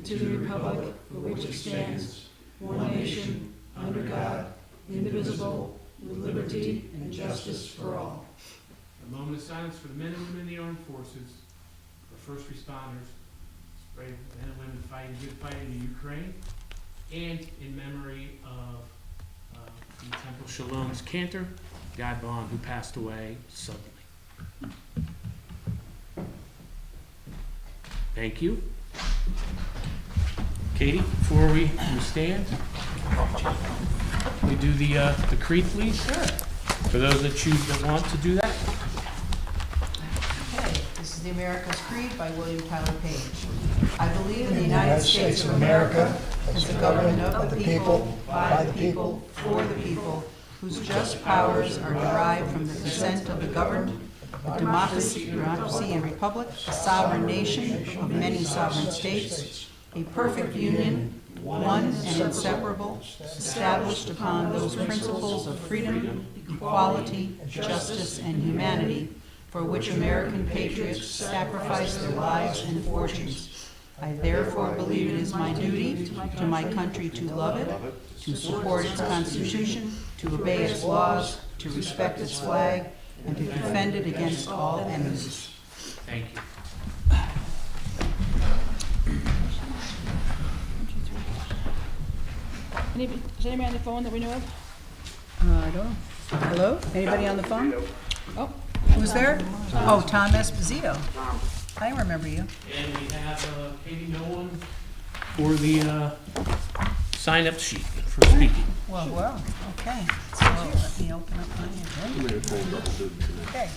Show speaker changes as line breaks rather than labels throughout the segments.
to the republic for which it stands, one nation, under God, indivisible, with liberty and justice for all.
A moment of silence for the men and women in the armed forces, for first responders, brave men and women fighting good fight in the Ukraine, and in memory of the Temple Shalom's cantor, Guy Bond, who passed away suddenly. Thank you. Katie, before we stand, we do the creed, please? Sure. For those that want to do that.
Okay, this is the America's Creed by William Tyler Page. I believe in the United States of America as the government of the people, by the people, for the people, whose just powers are derived from the consent of the governed, a democracy and republic, a sovereign nation of many sovereign states, a perfect union, one and inseparable, established upon those principles of freedom, equality, justice, and humanity, for which American patriots sacrificed their lives and fortunes. I therefore believe it is my duty to my country to love it, to support its Constitution, to obey its laws, to respect its flag, and to defend it against all enemies.
Thank you.
Is anybody on the phone that we know of?
I don't know. Hello? Anybody on the phone?
Oh,
Who's there? Oh, Tom Esposito. I remember you.
And we have, Katie, no one for the sign-up sheet for speaking.
Well, okay. So let me open up my agenda. Okay.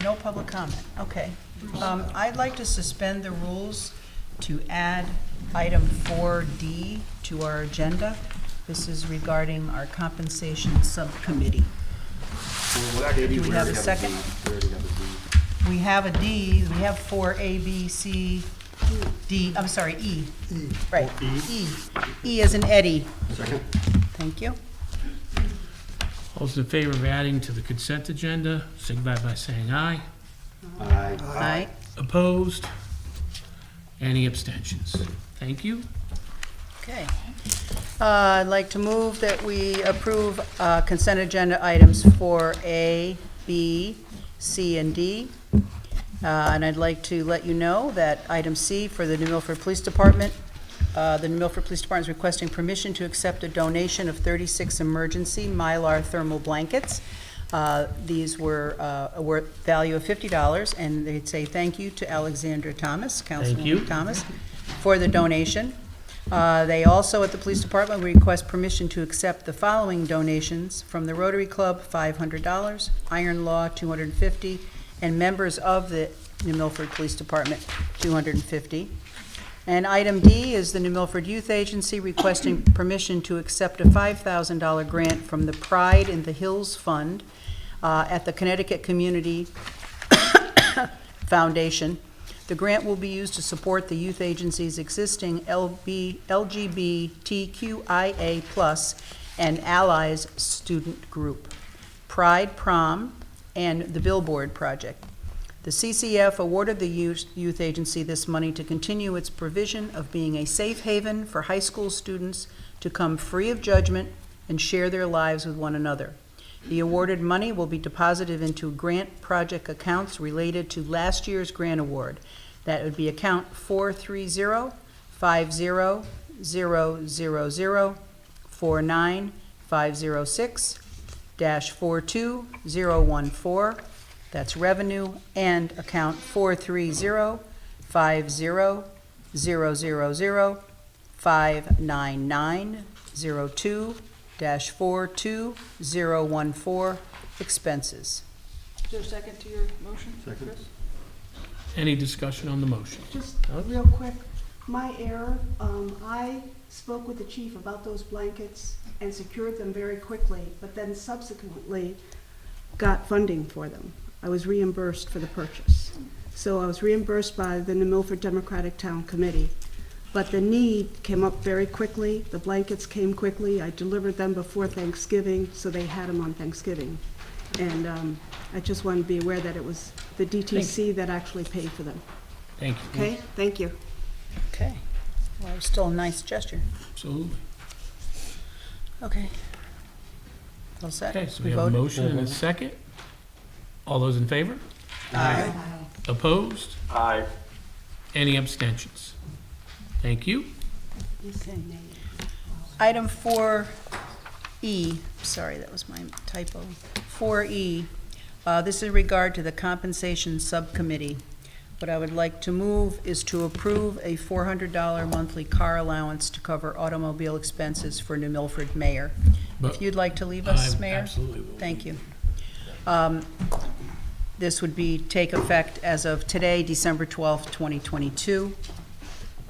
No public comment, okay. I'd like to suspend the rules to add item 4D to our agenda. This is regarding our compensation subcommittee. Do we have a second? We have a D, we have 4A, B, C, D, I'm sorry, E. Right, E. E as in Eddie.
Second.
Thank you.
All those in favor of adding to the consent agenda, signify by saying aye.
Aye.
Aye.
Opposed? Any abstentions? Thank you.
Okay. I'd like to move that we approve consent agenda items 4A, B, C, and D. And I'd like to let you know that item C for the New Milford Police Department, the New Milford Police Department is requesting permission to accept a donation of 36 emergency Mylar thermal blankets. These were a value of $50, and they'd say thank you to Alexandra Thomas, Councilwoman Thomas, for the donation. They also, at the police department, request permission to accept the following donations from the Rotary Club, $500, Iron Law, $250, and members of the New Milford Police Department, $250. And item D is the New Milford Youth Agency requesting permission to accept a $5,000 grant from the Pride in the Hills Fund at the Connecticut Community Foundation. The grant will be used to support the youth agency's existing LGBTQIA+ and allies student group, Pride Prom, and the Billboard Project. The CCF awarded the youth agency this money to continue its provision of being a safe haven for high school students to come free of judgment and share their lives with one another. The awarded money will be deposited into grant project accounts related to last year's grant award. That would be account 430-500-000-49506-42014. That's revenue, and account 430-500-599-02-42014 expenses.
is there a second to your motion?
Second.
Chris?
Any discussion on the motion?
Just real quick, my error, I spoke with the chief about those blankets and secured them very quickly, but then subsequently got funding for them. I was reimbursed for the purchase. So I was reimbursed by the New Milford Democratic Town Committee. But the need came up very quickly. The blankets came quickly. I delivered them before Thanksgiving, so they had them on Thanksgiving. And I just wanted to be aware that it was the DTC that actually paid for them.
Thank you.
Okay? Thank you.
Okay. Well, it was still a nice gesture.
Absolutely.
Okay. All set?
Okay, so we have a
voted?
motion and a second. All those in favor?
Aye.
Opposed?
Aye.
Any abstentions? Thank you.
Item 4E, sorry, that was my typo. 4E, this is in regard to the compensation subcommittee. What I would like to move is to approve a $400 monthly car allowance to cover automobile expenses for New Milford mayor.
But
If you'd like to leave us,
I
Mayor?
absolutely will.
Thank you. This would take effect as of today, December 12th, 2022.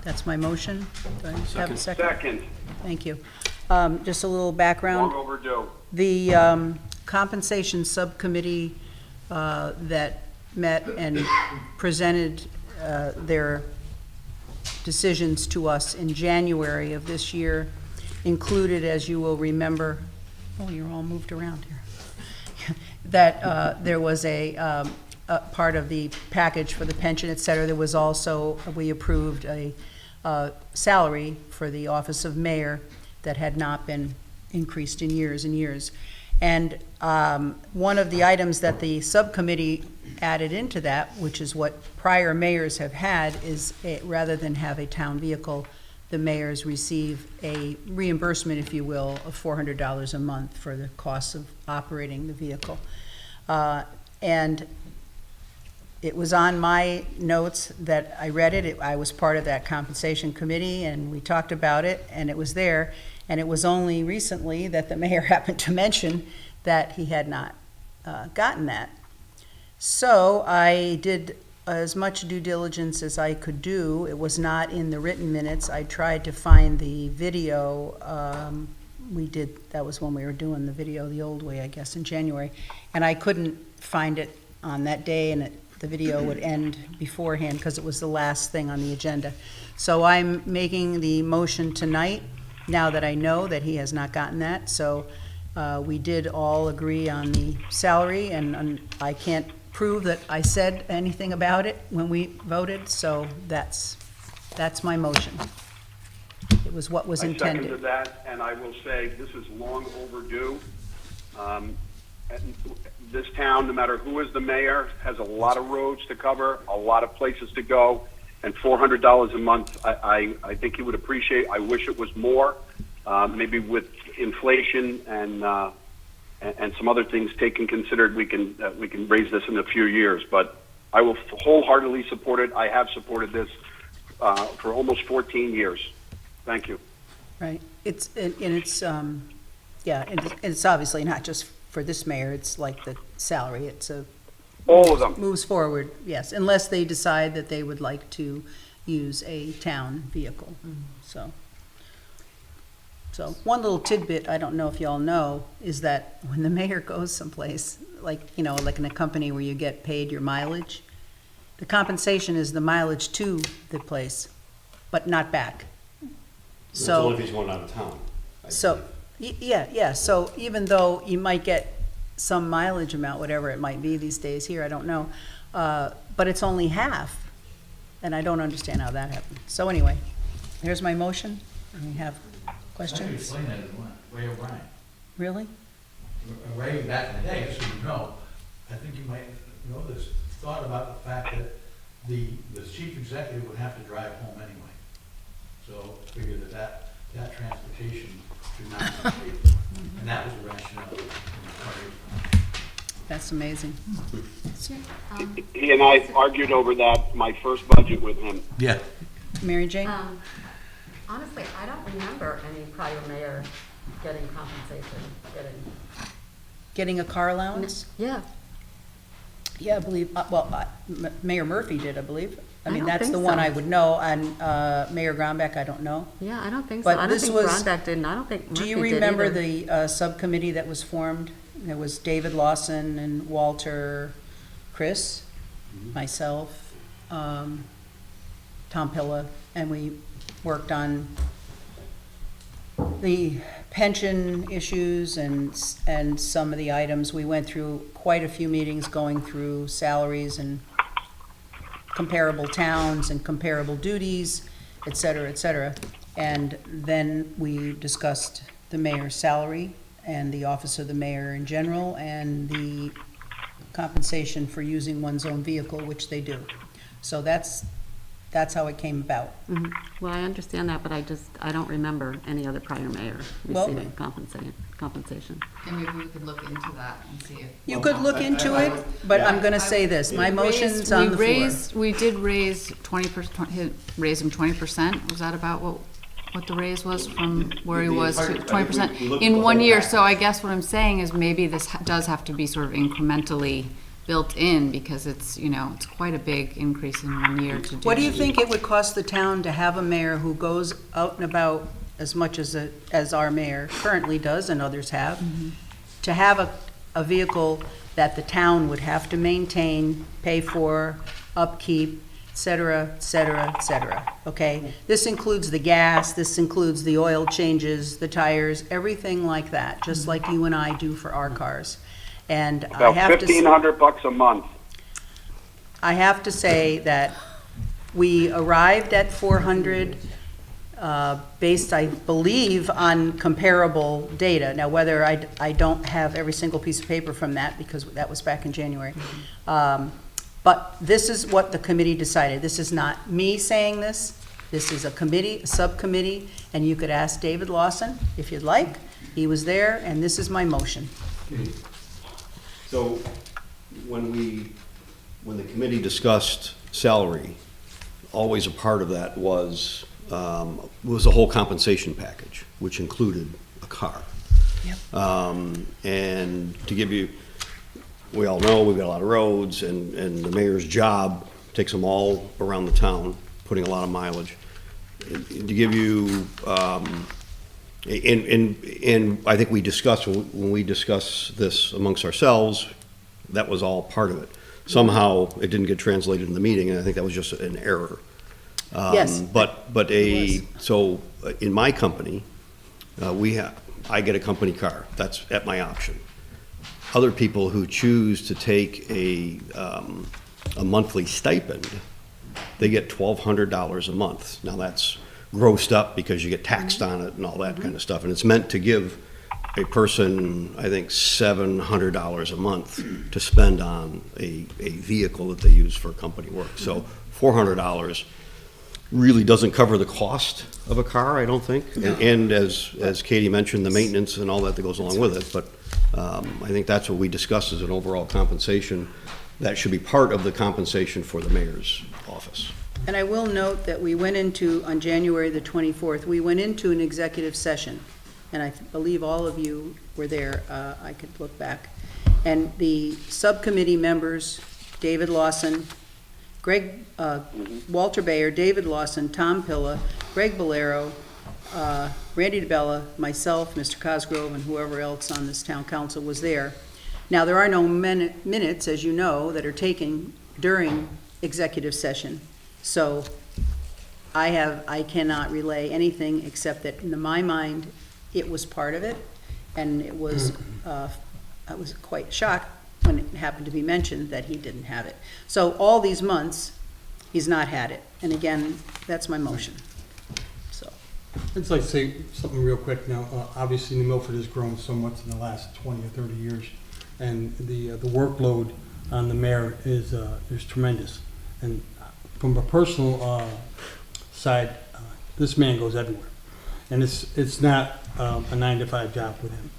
That's my motion. Do I have a second?
Second.
Thank you. Just a little background.
Long overdue.
The compensation subcommittee that met and presented their decisions to us in January of this year included, as you will remember, oh, you're all moved around here, that there was a part of the package for the pension, et cetera. There was also, we approved a salary for the office of mayor that had not been increased in years and years. And one of the items that the subcommittee added into that, which is what prior mayors have had, is rather than have a town vehicle, the mayors receive a reimbursement, if you will, of $400 a month for the costs of operating the vehicle. And it was on my notes that I read it. I was part of that compensation committee, and we talked about it, and it was there. And it was only recently that the mayor happened to mention that he had not gotten that. So I did as much due diligence as I could do. It was not in the written minutes. I tried to find the video. That was when we were doing the video the old way, I guess, in January. And I couldn't find it on that day, and the video would end beforehand because it was the last thing on the agenda. So I'm making the motion tonight, now that I know that he has not gotten that. So we did all agree on the salary, and I can't prove that I said anything about it when we voted, so that's my motion. It was what was
I
intended.
seconded that, and I will say this is long overdue. And this town, no matter who is the mayor, has a lot of roads to cover, a lot of places to go, and $400 a month, I think he would appreciate. I wish it was more. Maybe with inflation and some other things taken considered, we can raise this in a few years. But I will wholeheartedly support it. I have supported this for almost 14 years. Thank you.
Right. It's obviously not just for this mayor. It's like the salary.
All of them.
Moves forward, yes, unless they decide that they would like to use a town vehicle. So one little tidbit, I don't know if y'all know, is that when the mayor goes someplace, like in a company where you get paid your mileage, the compensation is the mileage to the place, but not back.
It's
So,
only if he's going out of town.
yeah, so even though you might get some mileage amount, whatever it might be these days here, I don't know, but it's only half, and I don't understand how that happened. So anyway, here's my motion. We have
I can
questions?
explain that in one, Ray O'Brien.
Really?
Ray, back in the day, just so you know, I think you might know this, thought about the fact that the chief executive would have to drive home anyway. So figured that transportation should not be paid for. And that was the rationale.
That's amazing.
He and I argued over that my first budget with him.
Yeah.
Mary Jane?
Honestly, I don't remember any prior mayor getting compensation,
Getting a car allowance?
Yeah,
Yeah, I believe, Mayor Murphy did, I believe. I
I
mean,
don't
that's the
think
one
so.
I would know, and Mayor Grombeck, I don't know.
yeah, I don't think
But
so. I don't
this
think
was-
Rondak did, and I don't think Murphy
Do you
did
remember
either.
the subcommittee that was formed? There was David Lawson and Walter, Chris, myself, Tom Pilla, and we worked on the pension issues and some of the items. We went through quite a few meetings going through salaries and comparable towns and comparable duties, et cetera, et cetera. And then we discussed the mayor's salary and the office of the mayor in general and the compensation for using one's own vehicle, which they do. So that's how it came about.
Mhm. Well, I understand that, but I don't remember any other prior mayor
Well-
receiving compensation.
And maybe we could look into that and see if.
You could look into it, but I'm gonna say this, my motion's on the floor.
We did raise 20%, raise him 20%. Was that about what the raise was from where he was to 20% in 1 year? So I guess what I'm saying is maybe this does have to be sort of incrementally built in, because it's, it's quite a big increase in 1 year to do.
What do you think it would cost the town to have a mayor who goes out and about as much as our mayor currently does and others have? To have a vehicle that the town would have to maintain, pay for, upkeep, et cetera, et cetera, et cetera, okay? This includes the gas, this includes the oil changes, the tires, everything like that, just like you and I do for our cars. And I
About
have to.
$1,500 a month.
I have to say that we arrived at 400 based, I believe, on comparable data. Now, whether I don't have every single piece of paper from that, because that was back in January. But this is what the committee decided. This is not me saying this. This is a committee, a subcommittee, and you could ask David Lawson if you'd like. He was there, and this is my motion.
So when the committee discussed salary, always a part of that was a whole compensation package, which included a car.
Yep.
And to give you, we all know we've got a lot of roads, and the mayor's job takes them all around the town, putting a lot of mileage. To give you, and I think we discussed, when we discussed this amongst ourselves, that was all part of it. Somehow, it didn't get translated in the meeting, and I think that was just an error.
Yes.
So in my company, I get a company car. That's at my option. Other people who choose to take a monthly stipend, they get $1,200 a month. Now that's grossed up because you get taxed on it and all that kind of stuff. And it's meant to give a person, I think, $700 a month to spend on a vehicle that they use for company work. So $400 really doesn't cover the cost of a car, I don't think. And as Katie mentioned, the maintenance and all that goes along with it. But I think that's what we discussed as an overall compensation. That should be part of the compensation for the mayor's office.
And I will note that we went into, on January the 24th, we went into an executive session, and I believe all of you were there. I could look back. And the subcommittee members, David Lawson, Walter Bayer, David Lawson, Tom Pilla, Greg Bolero, Randy DeBella, myself, Mr. Cosgrove, and whoever else on this town council was there. Now, there are no minutes, as you know, that are taken during executive session. So I cannot relay anything except that in my mind, it was part of it. And it was, I was quite shocked when it happened to be mentioned that he didn't have it. So all these months, he's not had it. And again, that's my motion. So,
I'd just like to say something real quick now. Obviously, New Milford has grown so much in the last 20 or 30 years, and the workload on the mayor is tremendous. And from a personal side, this man goes everywhere, and it's not a 9-to-5 job with him.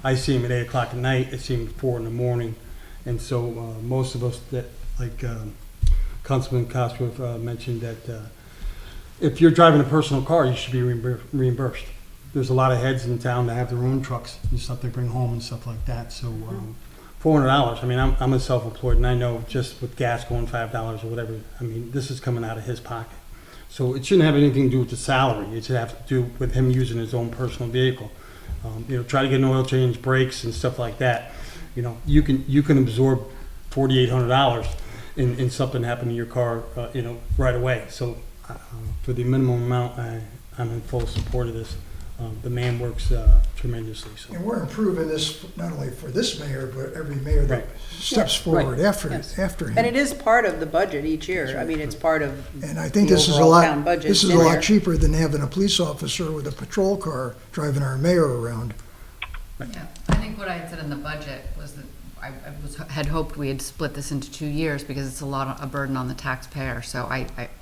I see him at 8 o'clock at night. I see him at 4 in the morning, and so most of us that, like Councilman Cosgrove mentioned, that if you're driving a personal car, you should be reimbursed. There's a lot of heads in town that have their own trucks and stuff they bring home and stuff like that. So $400. I mean, I'm a self-employed, and I know just with gas going $5 or whatever. I mean, this is coming out of his pocket. So it shouldn't have anything to do with the salary. It should have to do with him using his own personal vehicle. Try to get an oil change, brakes, and stuff like that. You can absorb $4,800 in something happening to your car, right away. So for the minimum amount, I'm in full support of this. The man works tremendously, so.
And we're improving this not only for this mayor, but every mayor that
Right.
steps
Yeah,
forward
right.
after,
Yes.
after
And it
him.
is part of the budget each year. I mean, it's part of
And I think
the
this is a
overall
lot,
town budget
this is
in
a
there.
lot cheaper than having a police officer with a patrol car driving our mayor around.
Yeah, I think what I had said in the budget was that had hoped we had split this into 2 years because it's a burden on the taxpayer, so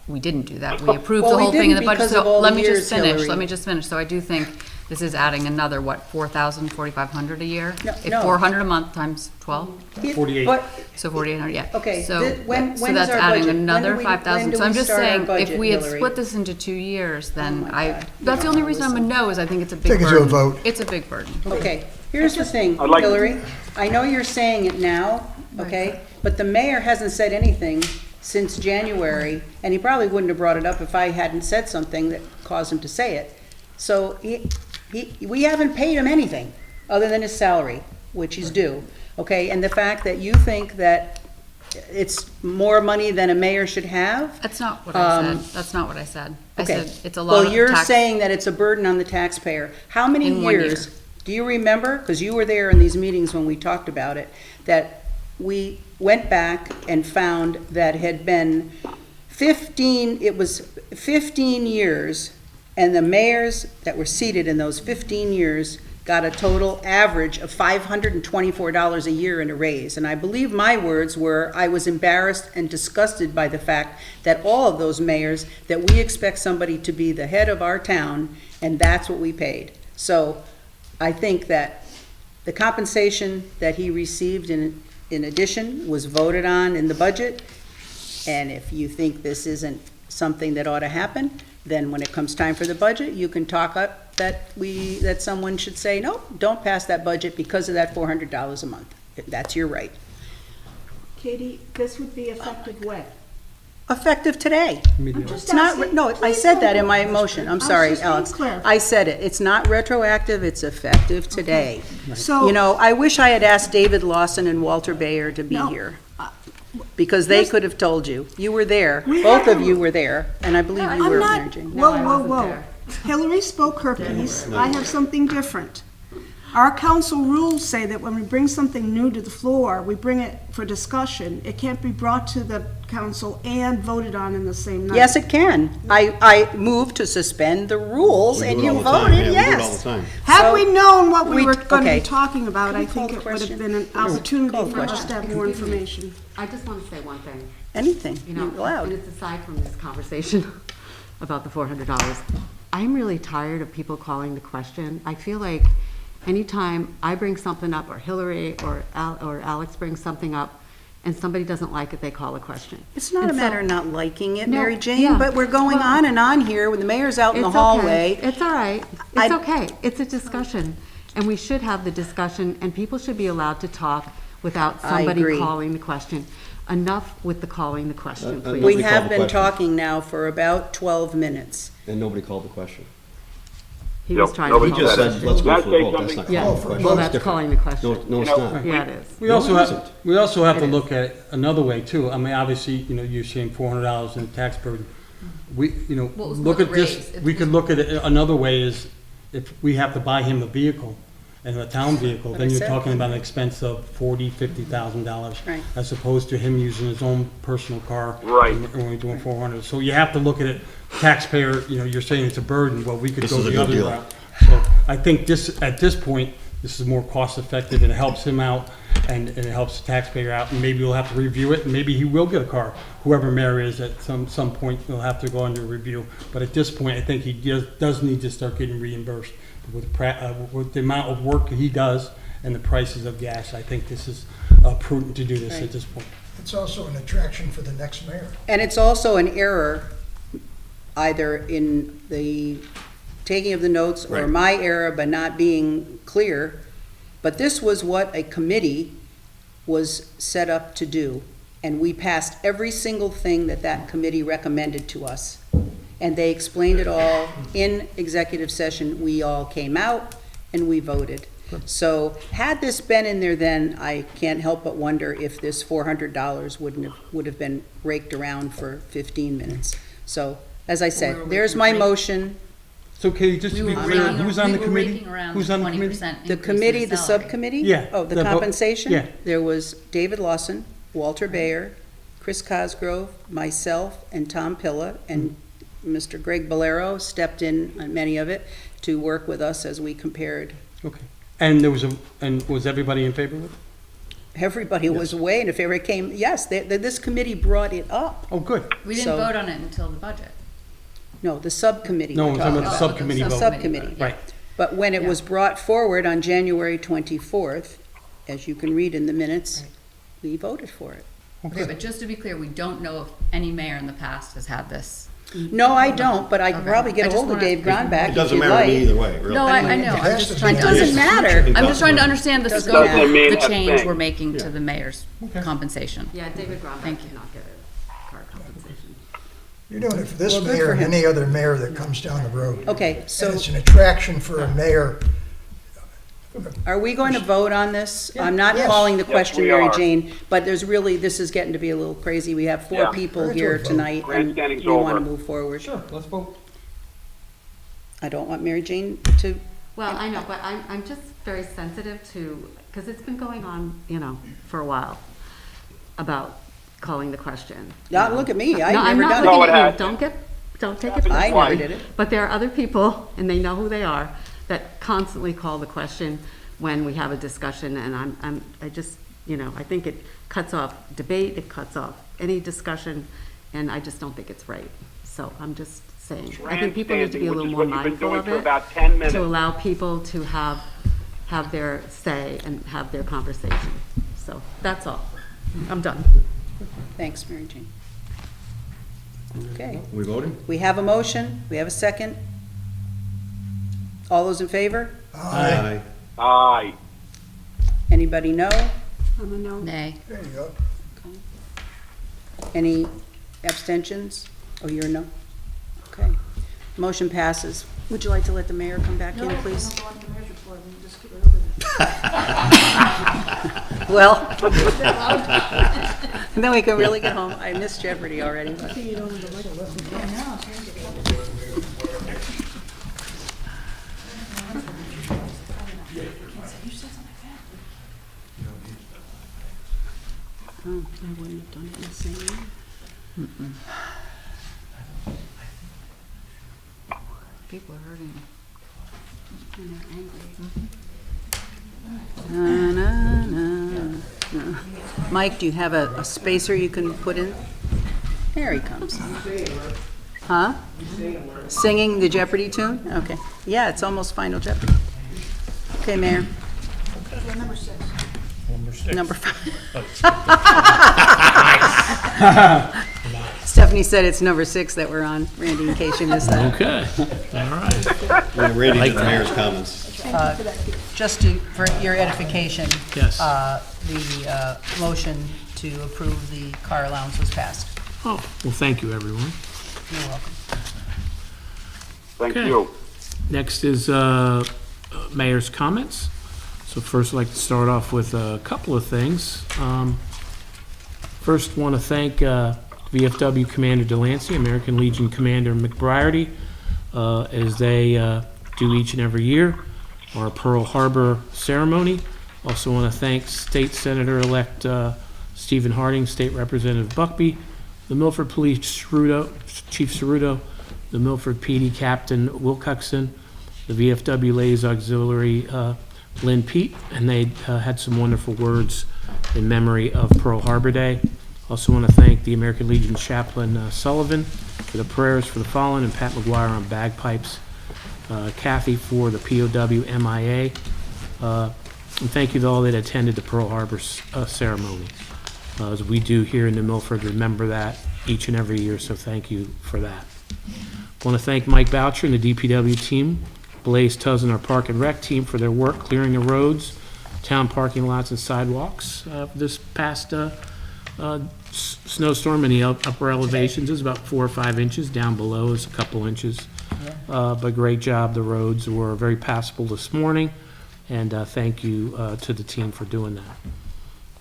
we didn't do that. We approved
Well,
the
we
whole thing in the
didn't
budget,
because of
so
all
let
the
me
years,
just finish,
Hillary.
let me just finish. So I do think this is adding another, what, 4,000, 4,500 a year?
No,
If
no.
400 a month times 12,
48.
But
so 4,800, yeah.
Okay,
So
when
so
is
that's
our
adding
budget?
another
When do
5,000.
we
So I'm just
start our
saying, if
budget,
we had
Hillary?
split this into 2 years, then
my God.
that's the only reason I'm a no, is I think it's a big
Take
burden.
it to a vote.
It's a big burden.
Okay, here's the thing,
I'd like-
Hillary. I know you're saying it now, okay? But the mayor hasn't said anything since January, and he probably wouldn't have brought it up if I hadn't said something that caused him to say it. So we haven't paid him anything other than his salary, which he's due, okay? And the fact that you think that it's more money than a mayor should have?
That's not what I said. That's not what I said. I
Okay.
said it's a lot of
Well, you're
tax.
saying that it's a burden on the taxpayer. How many
In 1 year.
years, do you remember, because you were there in these meetings when we talked about it, that we went back and found that had been 15 years, and the mayors that were seated in those 15 years got a total average of $524 a year in a raise. And I believe my words were, I was embarrassed and disgusted by the fact that all of those mayors, that we expect somebody to be the head of our town, and that's what we paid. So I think that the compensation that he received in addition was voted on in the budget. And if you think this isn't something that ought to happen, then when it comes time for the budget, you can talk up that someone should say, no, don't pass that budget because of that $400 a month. That's your right.
Katie, this would be effective when?
Effective today.
I'm just
It's not,
asking.
no, I
Please
said
don't
that
go
in my
for it.
motion.
I
I'm
was
sorry,
just being
Alex.
clear.
I said it. It's not retroactive, it's effective today.
So.
You know, I wish I had asked David Lawson and Walter Bayer to be
No.
here, because they
Yes.
could have told you. You were there,
We
both
had
of
a-
you were there, and I believe you
I'm
were,
not,
Mary Jane.
whoa,
I
whoa,
wasn't
whoa.
there.
Hillary spoke her piece. I have something different. Our council rules say that when we bring something new to the floor, we bring it for discussion. It can't be brought to the council and voted on in the same night.
Yes, it can. I moved to suspend the rules,
We
and
do it
you
all the time.
voted
Yeah, we do it all
yes.
the time.
Had
So-
we known what we were going to
okay.
be talking about,
Can we
I think
call
it
the
would have
question?
been an
Call
opportunity
the
for us
question.
to have more information.
I just want to say one thing.
Anything,
You know,
you're allowed.
and it's aside from this conversation about the $400. I'm really tired of people calling the question. I feel like anytime I bring something up, or Hillary or Alex brings something up, and somebody doesn't like it, they call a question.
It's not a
And so-
matter of not liking it,
No,
Mary Jane,
yeah.
but we're going
Well-
on and on here when the mayor's out in the
It's okay.
hallway.
It's all right.
I-
It's okay. It's a discussion. And we should have the discussion, and people should be allowed to talk without
I
somebody
agree.
calling the question. Enough with the calling the question, please.
We
Nobody
have
called the
been
question.
talking now for about 12 minutes.
And nobody called the question.
He was
Yep,
trying
nobody
to.
He just
call
said,
the
let's go
Can I
for a
say
vote. That's
something?
not
Yeah,
calling the
for a
question.
well,
It's
that's
different.
calling the question.
No, it's
You know,
not.
Yeah, it is.
We also
No, it
have,
isn't.
we also have to
It is.
look at it another way too. I mean, obviously, you're saying $400 in the tax burden. We,
What was
look
the
at this,
raise? It
we
was-
could look at it another way is if we have to buy him a vehicle and a town vehicle,
What
then
I
you're
said.
talking about an expense of $40,000-$50,000.
Right.
As opposed to him using his own personal car.
Right.
And we're only doing 400. So you have to look at it, taxpayer, you're saying it's a burden, well, we could
This
go
is a
the
good
other
deal.
route. So I think at this point, this is more cost effective and it helps him out and it helps the taxpayer out. And maybe we'll have to review it and maybe he will get a car. Whoever mayor is at some point, he'll have to go under review. But at this point, I think he does need to start getting reimbursed with the amount of work he does and the prices of gas. I think this is prudent to do this
Right.
at this point.
It's also an attraction for the next mayor.
And it's also an error, either in the taking of the notes or
Right.
my error by not being clear. But this was what a committee was set up to do. And we passed every single thing that that committee recommended to us. And they explained it all in executive session. We all came out and we voted. So had this been in there then, I can't help but wonder if this $400 would have been raked around for 15 minutes. So, as I
Where are
said,
we
there's my
gonna-
motion.
So Katie, just
We
to
were
be clear,
raking-
who's on the
we were
committee?
raking around
Who's
the
on the committee?
20%
The
increase in
committee, the
salary.
subcommittee?
Yeah.
Oh, the
The vote-
compensation?
yeah.
There was David Lawson, Walter Bayer, Chris Cosgrove, myself, and Tom Pilla, and Mr. Greg Bolero stepped in on many of it to work with us as we compared.
Okay. And there was and was everybody in favor of it?
Everybody was away, and if ever it came, yes, this committee brought it up.
Oh, good.
We didn't
So-
vote on it until the budget.
No, the subcommittee.
No,
we're
I'm talking
talking
about the
about.
subcommittee
the
vote.
Subcommittee.
Right.
But when it was brought forward on January 24th, as you can read in the minutes, we voted for it.
Okay, but just to be clear, we don't know if any mayor in the past has had this.
No, I don't, but I can
Okay.
probably
I
get
just
ahold of
wanna-
Dave Gronbach
It
if
doesn't
you'd
matter to me
like.
either way, really.
No, I know, I'm just trying
It
to,
doesn't matter.
I'm just trying to understand the
Doesn't
scope
matter.
of
Doesn't mean
the
a
change
thing.
we're making to
Yeah.
the mayor's
Okay.
compensation.
Yeah, David Gromback
Thank
did
you.
not get a car compensation.
You're doing it for this
Well, good
mayor
for
and
him.
any other mayor that comes down the road.
Okay,
And
so
it's an attraction for a mayor.
are we going to vote on this? I'm not
Yes.
calling the
Yes,
question,
we
Mary
are.
Jane, but there's really, this is getting to be a little crazy. We have four
Yeah.
people
We're
here
into a vote.
tonight, and
Grandstanding's
we want to
over.
move forward.
Sure, let's vote.
I don't want Mary Jane to,
Well, I know, but I'm just very sensitive to, because it's been going on, for a while, about calling the question.
Look at me, I've
No, I'm
never
not
done
looking
it.
No, it
at
has.
you. Don't take it
Happened
I
personally.
never did it.
But there are other people, and they know who they are, that constantly call the question when we have a discussion, and I just, I think it cuts off debate, it cuts off any discussion, and I just don't think it's right. So I'm just saying, I think people need to be a little
Grandstanding,
more
which is what you've been
mindful
doing
of
for
it,
about 10 minutes.
to allow people to have their say and have their conversation. So, that's all. I'm done.
Thanks, Mary Jane. Okay,
We voting?
we have a motion, we have a second. All those in favor?
Aye.
Aye.
Anybody no?
I'm a no.
Nay.
There you go.
Any abstentions? Oh, you're a no? Okay. Motion passes. Would you like to let the mayor come back in, please? Well, then we can really get home. I missed Jeopardy already, but. Oh, I wouldn't have done it in the same way.
People are hurting.
And they're angry. Na, na, na, na. Mike, do you have a spacer you can put in? There he comes. Huh? Singing the Jeopardy tune? Okay. Yeah, it's almost Final Jeopardy. Okay, Mayor. Number 5. Stephanie said it's number 6 that we're on, Randy, in case you missed that.
Okay, all right.
We're ready to the mayor's comments.
Just for your edification.
Yes.
The motion to approve the car allowance was passed.
Oh, well, thank you, everyone.
You're welcome.
Thank
Okay.
you.
Next is mayor's comments. So first, I'd like to start off with a couple of things. First, want to thank VFW Commander Delancey, American Legion Commander McBriarty, as they do each and every year, our Pearl Harbor ceremony. Also want to thank State Senator-elect Stephen Harding, State Representative Buckby, the Milford Police Chief Ceruto, the Milford PD Captain Wilcoxon, the VFW Ladies Auxiliary Lynn Pete, and they had some wonderful words in memory of Pearl Harbor Day. Also want to thank the American Legion Chaplain Sullivan for the prayers for the fallen, and Pat McGuire on bagpipes, Kathy for the POW MIA, and thank you to all that attended the Pearl Harbor ceremony. As we do here in New Milford, remember that each and every year, so thank you for that. Want to thank Mike Boucher and the DPW team, Blaze Tuz and our Park and Rec team for their work clearing the roads, town parking lots and sidewalks this past snowstorm in the upper elevations. Is about 4 or 5 inches. Down below is a couple inches. But great job. The roads were very passable this morning, and thank you to the team for doing that.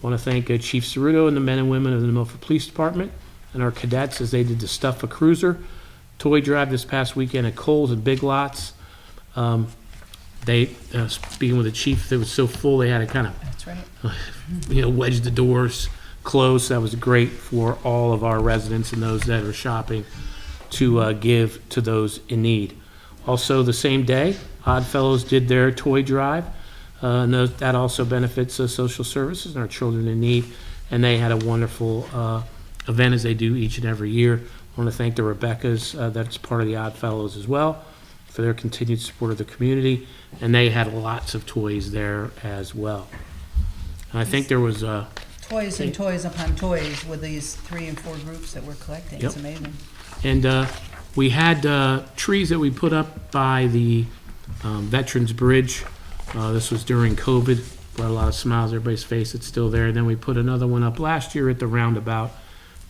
Want to thank Chief Ceruto and the men and women of the Milford Police Department and our cadets as they did the Stuff a Cruiser toy drive this past weekend at Kohl's and Big Lots. They, speaking with the chief, it was so full, they had to kind of,
That's right.
wedge the doors closed. That was great for all of our residents and those that are shopping to give to those in need. Also, the same day, Oddfellows did their toy drive. And that also benefits social services and our children in need. And they had a wonderful event, as they do each and every year. I want to thank the Rebeccas, that's part of the Oddfellows as well, for their continued support of the community. And they had lots of toys there as well. And I think there was
Toys and toys upon toys with these 3 and 4 groups that we're collecting. It's
Yep.
amazing.
And we had trees that we put up by the Veterans Bridge. This was during COVID. Brought a lot of smiles on everybody's face. It's still there. And then we put another one up last year at the roundabout.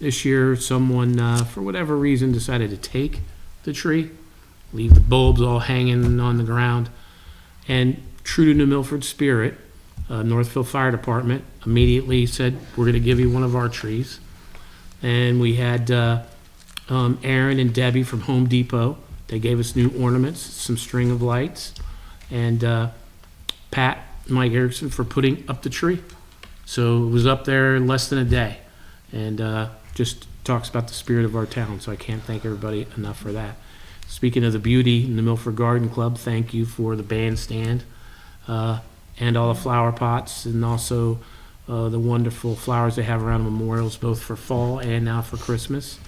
This year, someone, for whatever reason, decided to take the tree, leave the bulbs all hanging on the ground. And true to New Milford's spirit, Northfield Fire Department immediately said, we're going to give you one of our trees. And we had Aaron and Debbie from Home Depot. They gave us new ornaments, some string of lights, and Pat and Mike Erickson for putting up the tree. So it was up there in less than a day, and just talks about the spirit of our town. So I can't thank everybody enough for that. Speaking of the beauty in the Milford Garden Club, thank you for the bandstand and all the flower pots, and also the wonderful flowers they have around the memorials, both for fall and now for Christmas.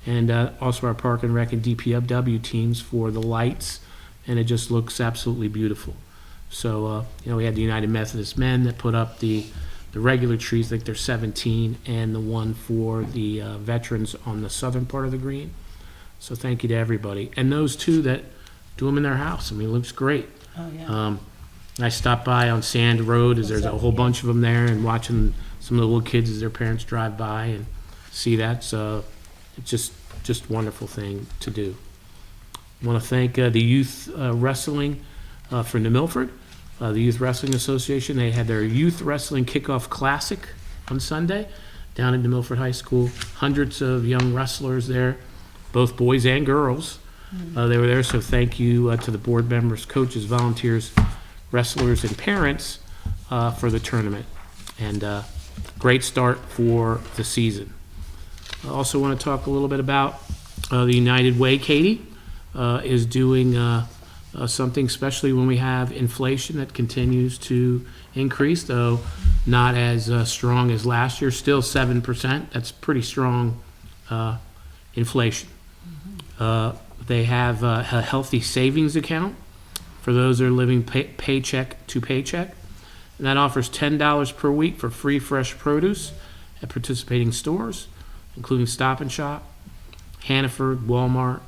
And also our Park and Rec and DPW teams for the lights, and it just looks absolutely beautiful. So, we had the United Methodist Men that put up the regular trees, I think they're 17, and the one for the veterans on the southern part of the green. So thank you to everybody. And those two that do them in their house. I mean, it looks great.
Oh, yeah.
I stopped by on Sand Road, as there's a whole bunch of them there, and watching some of the little kids as their parents drive by and see that. So it's just a wonderful thing to do. I want to thank the youth wrestling for New Milford, the Youth Wrestling Association. They had their Youth Wrestling Kickoff Classic on Sunday down at New Milford High School. Hundreds of young wrestlers there, both boys and girls. They were there, so thank you to the board members, coaches, volunteers, wrestlers, and parents for the tournament. And great start for the season. I also want to talk a little bit about the United Way. Katie is doing something, especially when we have inflation that continues to increase, though not as strong as last year, still 7%. That's pretty strong inflation. They have a healthy savings account for those that are living paycheck to paycheck. And that offers $10 per week for free fresh produce at participating stores, including Stop and Shop, Hannaford, Walmart.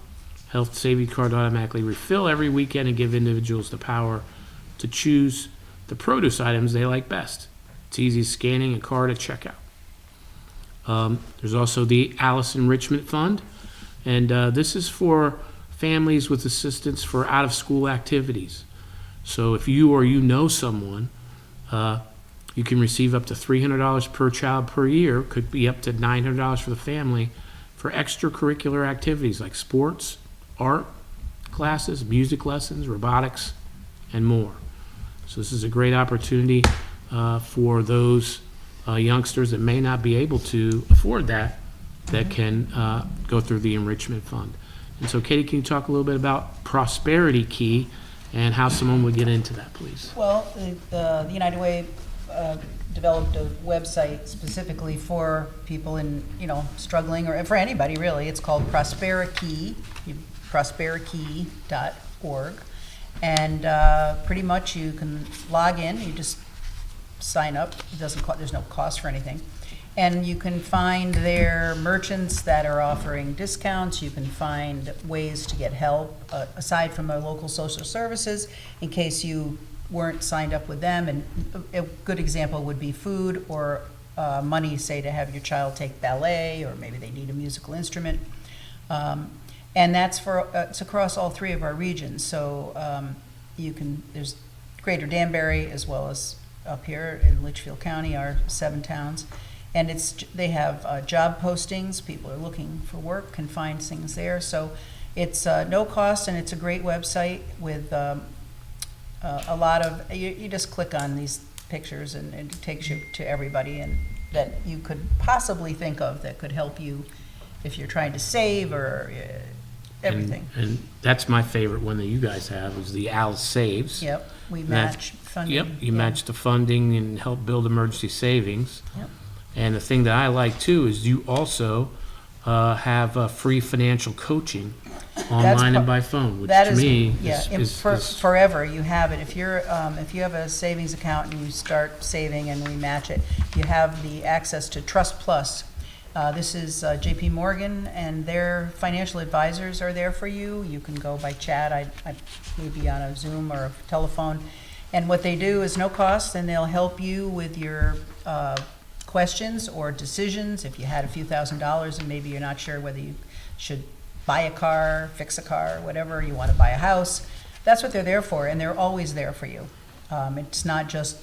Health Savings Card automatically refill every weekend and give individuals the power to choose the produce items they like best. It's easy scanning a card at checkout. There's also the Alice Enrichment Fund, and this is for families with assistance for out-of-school activities. So if you or you know someone, you can receive up to $300 per child per year, could be up to $900 for the family, for extracurricular activities like sports, art classes, music lessons, robotics, and more. So this is a great opportunity for those youngsters that may not be able to afford that can go through the Enrichment Fund. And so, Katie, can you talk a little bit about Prosperity Key and how someone would get into that, please?
Well, the United Way developed a website specifically for people in, struggling, or for anybody really. It's called Prosperity, prosperikey.org. And pretty much you can log in, you just sign up. There's no cost for anything. And you can find their merchants that are offering discounts. You can find ways to get help aside from their local social services in case you weren't signed up with them. And a good example would be food or money, say, to have your child take ballet, or maybe they need a musical instrument. And that's it's across all 3 of our regions. So there's Greater Danbury as well as up here in Litchfield County, our 7 towns. And they have job postings. People are looking for work, can find things there. So It's no cost, and it's a great website with a lot of, you just click on these pictures and it takes you to everybody and that you could possibly think of that could help you if you're trying to save or everything.
And that's my favorite one that you guys have, is the Al Saves.
Yep, we
That-
match funding.
Yep, you
yeah.
match the funding and help build emergency savings.
Yep.
And the thing that I like too is you also have free financial coaching online and by phone, which
That
to
is,
me
yeah,
is
forever, you have it. If you have a savings account and you start saving and we match it, you have the access to Trust Plus. This is JP Morgan, and their financial advisors are there for you. You can go by chat, I maybe on a Zoom or a telephone. And what they do is no cost, and they'll help you with your questions or decisions. If you had a few $1,000s and maybe you're not sure whether you should buy a car, fix a car, whatever, you want to buy a house, that's what they're there for, and they're always there for you. It's not just,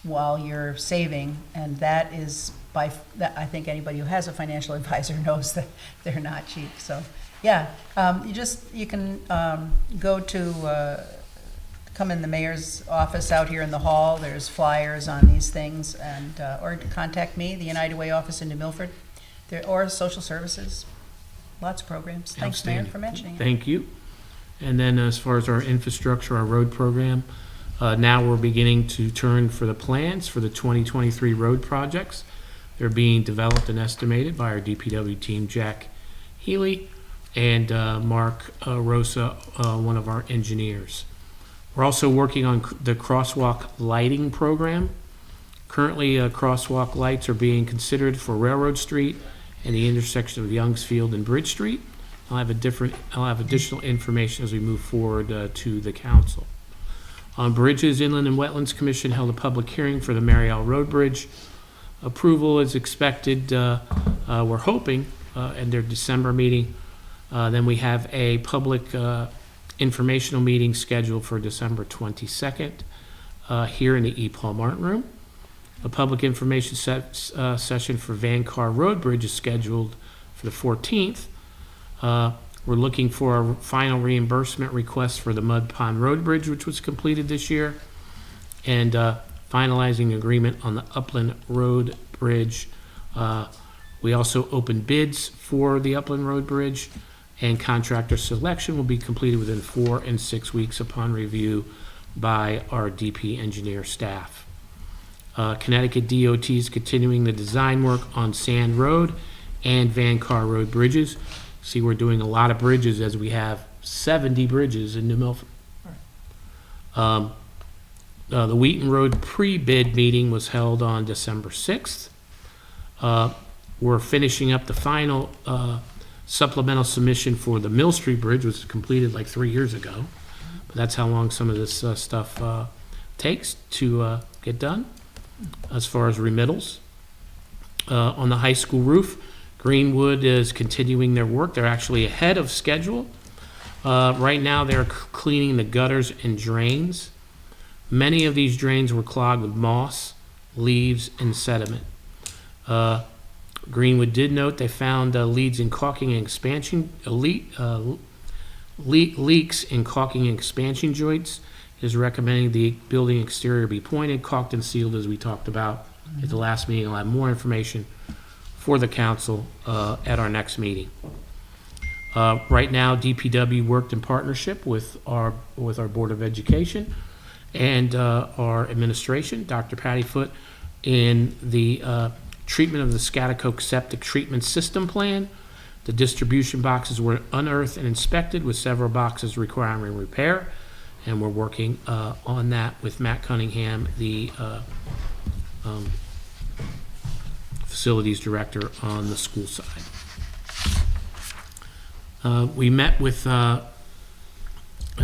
while you're saving, and that is I think anybody who has a financial advisor knows that they're not cheap. So, yeah, you can go to, come in the mayor's office out here in the hall. There's flyers on these things, and or contact me, the United Way office in New Milford, or social services. Lots of programs. Thanks, Mayor, for mentioning it.
Thank you. And then as far as our infrastructure, our road program, now we're beginning to turn for the plans for the 2023 road projects. They're being developed and estimated by our DPW team, Jack Healy, and Mark Rosa, one of our engineers. We're also working on the crosswalk lighting program. Currently, crosswalk lights are being considered for Railroad Street and the intersection of Youngsfield and Bridge Street. I'll have additional information as we move forward to the council. On bridges, Inland and Wetlands Commission held a public hearing for the Mariel Road Bridge. Approval is expected, we're hoping, in their December meeting. Then we have a public informational meeting scheduled for December 22nd here in the E. Paul Martin Room. A public information session for Van Car Road Bridge is scheduled for the 14th. We're looking for a final reimbursement request for the Mud Pond Road Bridge, which was completed this year, and finalizing agreement on the Upland Road Bridge. We also opened bids for the Upland Road Bridge, and contractor selection will be completed within 4 and 6 weeks upon review by our DP engineer staff. Connecticut DOT is continuing the design work on Sand Road and Van Car Road bridges. See, we're doing a lot of bridges, as we have 70 bridges in New Milford. The Wheaton Road pre-bid meeting was held on December 6th. We're finishing up the final supplemental submission for the Mill Street Bridge, which was completed like 3 years ago. But that's how long some of this stuff takes to get done. As far as remittals, on the high school roof, Greenwood is continuing their work. They're actually ahead of schedule. Right now, they're cleaning the gutters and drains. Many of these drains were clogged with moss, leaves, and sediment. Greenwood did note they found leaks in caulking and expansion leaks in caulking and expansion joints. Is recommending the building exterior be pointed, caulked, and sealed, as we talked about at the last meeting. I'll have more information for the council at our next meeting. Right now, DPW worked in partnership with our Board of Education and our administration, Dr. Patty Foote, in the treatment of the Scotticoke Septic Treatment System Plan. The distribution boxes were unearthed and inspected, with several boxes requiring repair, and we're working on that with Matt Cunningham, the facilities director on the school side. We met with, let's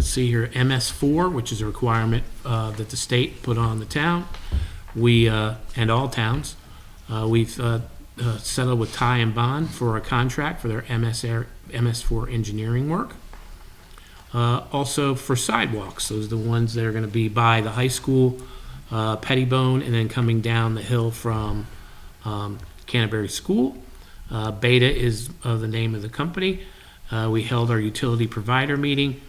see here, MS4, which is a requirement that the state put on the town. We, and all towns, we've settled with Ty and Bond for a contract for their MS4 engineering work. Also for sidewalks, those are the ones that are going to be by the high school, Pettibone, and then coming down the hill from Canterbury School. Beta is the name of the company. We held our utility provider meeting.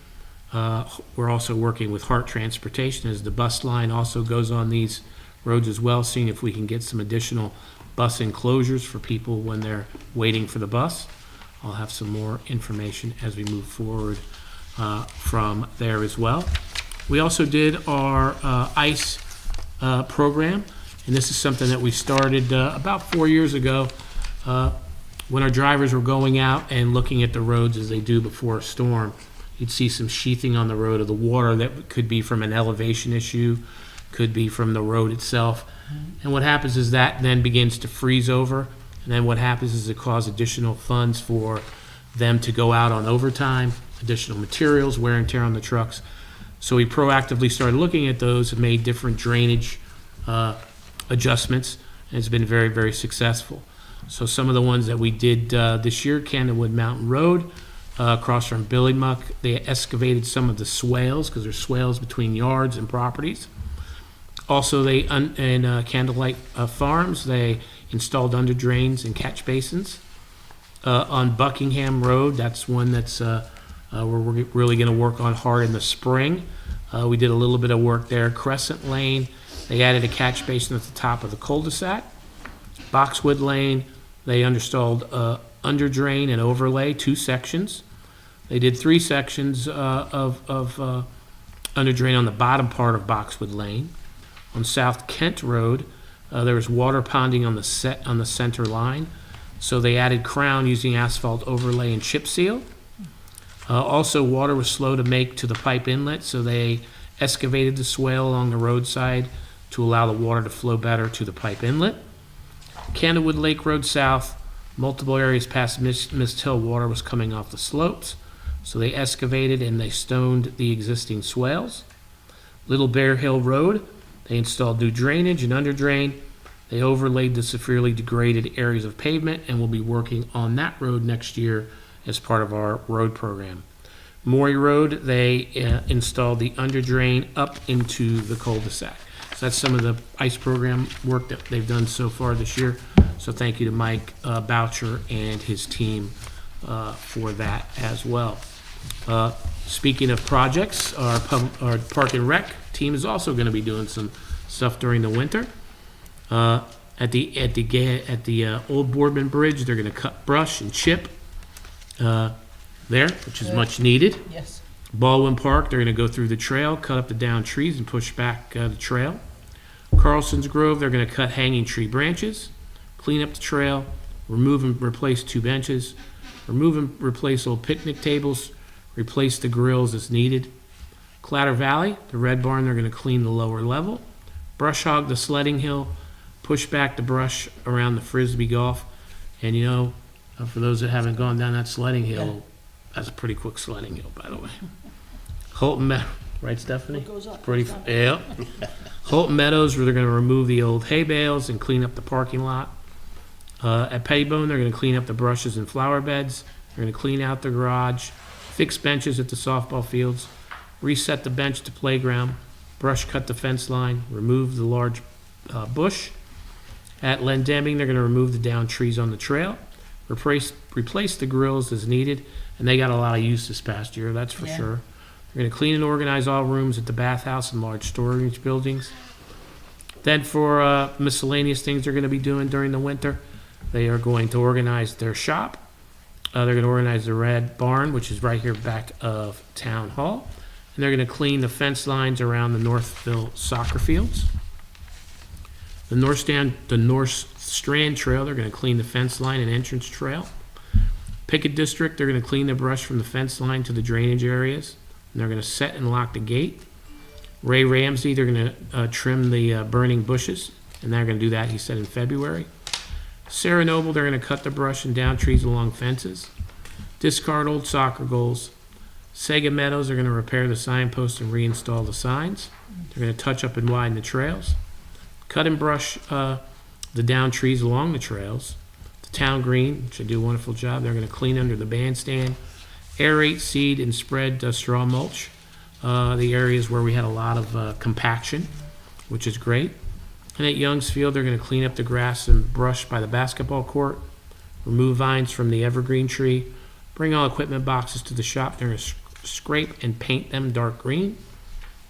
We're also working with Hart Transportation as the bus line also goes on these roads as well, seeing if we can get some additional bus enclosures for people when they're waiting for the bus. I'll have some more information as we move forward from there as well. We also did our ICE program, and this is something that we started about 4 years ago when our drivers were going out and looking at the roads as they do before a storm. You'd see some sheathing on the road of the water that could be from an elevation issue, could be from the road itself. And what happens is that then begins to freeze over, and then what happens is it causes additional funds for them to go out on overtime, additional materials, wear and tear on the trucks. So we proactively started looking at those and made different drainage adjustments, and it's been very, very successful. So some of the ones that we did this year, Candlewood Mountain Road, across from Billymuck, they excavated some of the swales, because there's swales between yards and properties. Also, in Candlelight Farms, they installed under drains and catch basins. On Buckingham Road, that's one that's we're really going to work on hard in the spring. We did a little bit of work there. Crescent Lane, they added a catch basin at the top of the cul-de-sac. Boxwood Lane, they installed under drain and overlay, 2 sections. They did 3 sections of under drain on the bottom part of Boxwood Lane. On South Kent Road, there was water ponding on the center line, so they added crown using asphalt overlay and chip seal. Also, water was slow to make to the pipe inlet, so they excavated the swale along the roadside to allow the water to flow better to the pipe inlet. Candlewood Lake Road South, multiple areas past Mist Hill, water was coming off the slopes, so they excavated and they stoned the existing swales. Little Bear Hill Road, they installed new drainage and under drain. They overlaid the severely degraded areas of pavement, and we'll be working on that road next year as part of our road program. Morey Road, they installed the under drain up into the cul-de-sac. So that's some of the ICE program work that they've done so far this year. So thank you to Mike Boucher and his team for that as well. Speaking of projects, our Park and Rec team is also going to be doing some stuff during the winter. At the Old Boardman Bridge, they're going to cut brush and chip there, which is much needed.
Yes.
Baldwin Park, they're going to go through the trail, cut up the downed trees, and push back the trail. Carlson's Grove, they're going to cut hanging tree branches, clean up the trail, remove and replace 2 benches, remove and replace old picnic tables, replace the grills as needed. Clatter Valley, the Red Barn, they're going to clean the lower level, brush hog the sledding hill, push back the brush around the Frisbee golf. And you know, for those that haven't gone down that sledding hill, that's a pretty quick sledding hill, by the way. Holton Meadows, right, Stephanie?
What goes up,
Pretty,
goes down.
yeah. Holton Meadows, where they're going to remove the old hay bales and clean up the parking lot. At Pettibone, they're going to clean up the brushes and flower beds. They're going to clean out the garage, fix benches at the softball fields, reset the bench to playground, brush cut the fence line, remove the large bush. At Lendeming, they're going to remove the downed trees on the trail, replace the grills as needed, and they got a lot of use this past year, that's for
Yeah.
sure. They're going to clean and organize all rooms at the bathhouse and large storage buildings. Then for miscellaneous things they're going to be doing during the winter, they are going to organize their shop. They're going to organize the Red Barn, which is right here back of Town Hall. And they're going to clean the fence lines around the Northville soccer fields. The North Strand Trail, they're going to clean the fence line and entrance trail. Pickett District, they're going to clean the brush from the fence line to the drainage areas. And they're going to set and lock the gate. Ray Ramsey, they're going to trim the burning bushes. And they're going to do that, he said, in February. Sarah Noble, they're going to cut the brush and down trees along fences. Discard old soccer goals. Sega Meadows, they're going to repair the signposts and reinstall the signs. They're going to touch up and widen the trails. Cut and brush the downed trees along the trails. The town green, which they do a wonderful job. They're going to clean under the bandstand, aerate, seed, and spread straw mulch. The areas where we had a lot of compaction, which is great. And at Young's Field, they're going to clean up the grass and brush by the basketball court, remove vines from the evergreen tree, Bring all equipment boxes to the shop during a scrape and paint them dark green.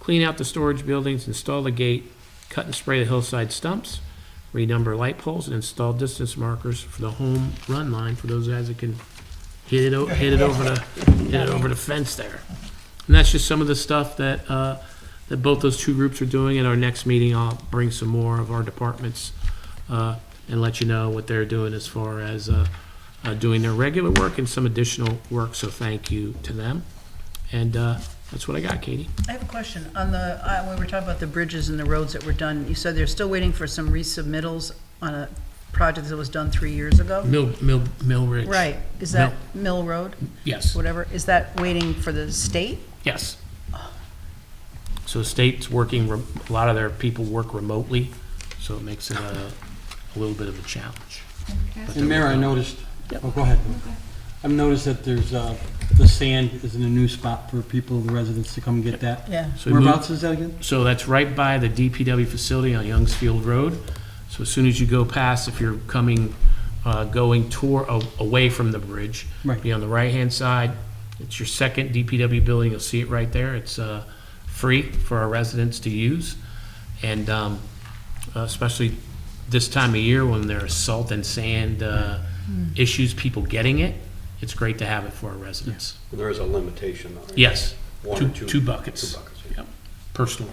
Clean out the storage buildings, install the gate, cut and spray the hillside stumps, renumber light poles, and install distance markers for the home run line for those guys that can hit it over the fence there. And that's just some of the stuff that that both those two groups are doing. At our next meeting, I'll bring some more of our departments and let you know what they're doing as far as doing their regular work and some additional work. So thank you to them. And that's what I got, Katie.
I have a question. On the, when we were talking about the bridges and the roads that were done, you said they're still waiting for some resubmittals on a project that was done 3 years ago?
Mill Ridge.
Right. Is that Mill Road?
Yes.
Whatever. Is that waiting for the state?
Yes. So state's working, a lot of their people work remotely, so it makes it a little bit of a challenge. But
And Mayor, I noticed,
Yep.
oh, go ahead. I've noticed that there's, the sand is in a new spot for people, the residents to come get that.
Yeah.
So we moved-
Whereabouts is that again?
So that's right by the DPW facility on Youngsfield Road. So as soon as you go past, if you're coming, going away from the bridge,
Right.
be on the right-hand side. It's your second DPW building. You'll see it right there. It's free for our residents to use. And especially this time of year when there's salt and sand issues, people getting it, it's great to have it for our residents.
There is a limitation though, right?
Yes,
One or
two buckets.
Two buckets.
Yep, per storm.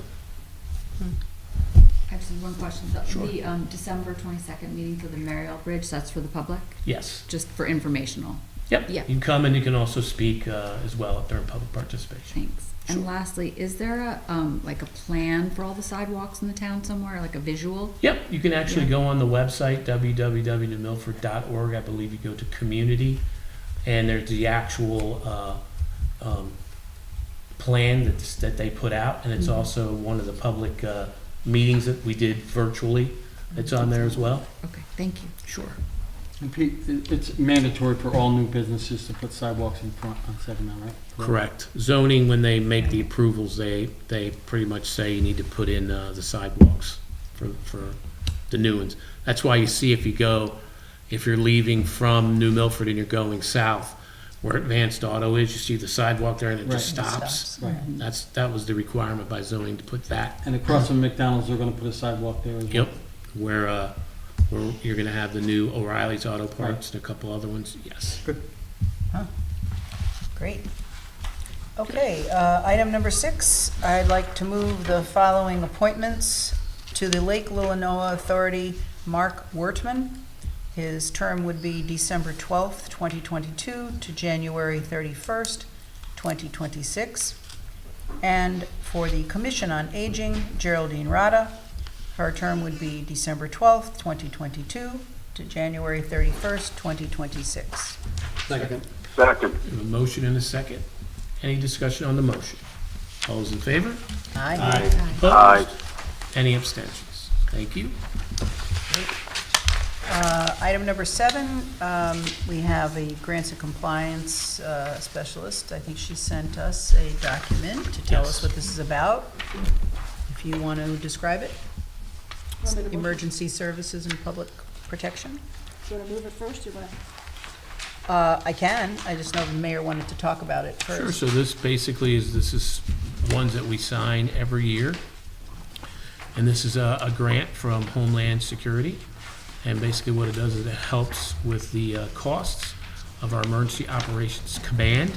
I just have one question. The December 22nd meeting for the Mariel Bridge, that's for the public,
Yes.
just for informational?
Yep.
Yeah.
You can come and you can also speak as well if during public participation.
Thanks. And lastly, is there a, like a plan for all the sidewalks in the town somewhere, like a visual?
Yep, you can actually
Yeah.
go on the website, www.milford.org. I believe you go to community, and there's the actual plan that they put out, and it's
Mhm.
also one of the public meetings that we did virtually. It's on there as well.
Okay, thank you.
Sure.
And Pete, it's mandatory for all new businesses to put sidewalks in front on 7 now, right?
Correct. Zoning, when they make the approvals, they pretty much say you need to put in the sidewalks for the new ones. That's why you see if you're leaving from New Milford and you're going south, where Advanced Auto is, you see the sidewalk there and it just
Right.
stops.
Right.
That was the requirement by zoning to put that.
And across from McDonald's, they're gonna put a sidewalk there as well.
Yep, where you're gonna have the new O'Reilly's Auto Parts and a couple other ones, yes.
Great. Okay, item number 6, I'd like to move the following appointments to the Lake Lillinois Authority. Mark Wertman. His term would be December 12th, 2022 to January 31st, 2026. And for the Commission on Aging, Geraldine Rada. Her term would be December 12th, 2022 to January 31st, 2026.
Second.
Second.
We have a motion and a second. Any discussion on the motion? All those in favor?
Aye.
Opposed?
Aye.
Any abstentions? Thank you.
Item number 7, we have a grants and compliance specialist. I think she sent us a document to tell us
Yes.
what this is about. If you want to describe it.
Want me to move it?
Emergency Services and Public Protection.
Do you want to move it first, or what?
I can, I just know the mayor wanted to talk about it
Sure,
first.
so this is ones that we sign every year. And this is a grant from Homeland Security. And basically what it does is it helps with the costs of our Emergency Operations Command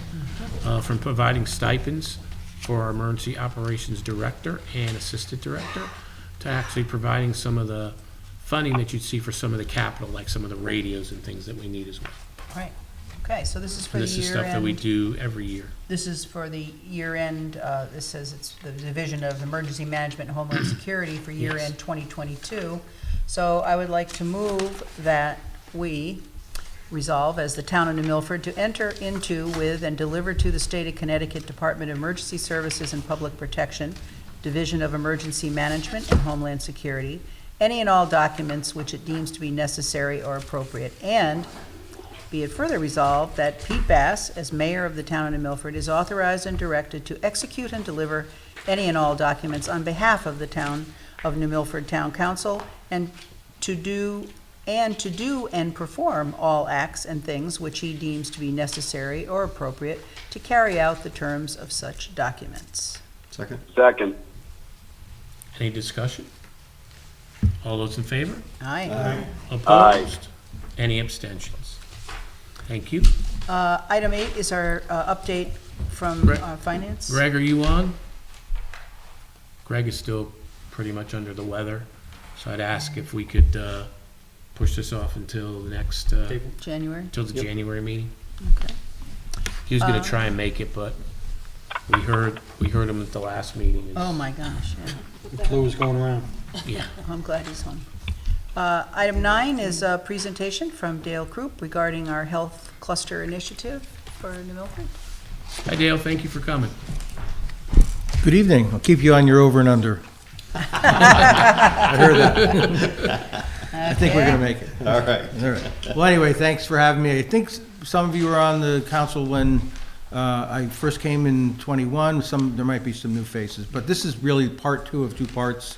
from providing stipends for our Emergency Operations Director and Assistant Director to actually providing some of the funding that you'd see for some of the capital, like some of the radios and things that we need as well.
Right, okay, so this is for
And
the
this is stuff that we
year-end,
do every year.
this is for the year-end, this says it's the Division of Emergency Management and Homeland Security for year-end 2022. So I would like to move that we resolve as the town of New Milford to enter into with and deliver to the state of Connecticut Department of Emergency Services and Public Protection, Division of Emergency Management and Homeland Security, any and all documents which it deems to be necessary or appropriate, and be it further resolved that Pete Bass, as mayor of the town of New Milford, is authorized and directed to execute and deliver any and all documents on behalf of the town of New Milford Town Council, and to do and to do and perform all acts and things which he deems to be necessary or appropriate to carry out the terms of such documents.
Second?
Second.
Any discussion? All those in favor?
Aye.
Opposed? Any abstentions? Thank you.
Item 8 is our update from
Greg-
finance.
Greg, are you on? Greg is still pretty much under the weather, so I'd ask if we could push this off until the next,
January.
until the
Yep.
January meeting.
Okay.
He was gonna try and make it, but we heard him at the last meeting.
Oh, my gosh, yeah.
The flu is going around.
Yeah.
I'm glad he's home. Item 9 is a presentation from Dale Croup regarding our health cluster initiative for New Milford.
Hi Dale, thank you for coming.
Good evening. I'll keep you on your over and under. I heard that. I think we're going to make it.
All right.
All right. Well, anyway, thanks for having me. I think some of you were on the council when I first came in '21. There might be some new faces, but this is really part 2 of 2 parts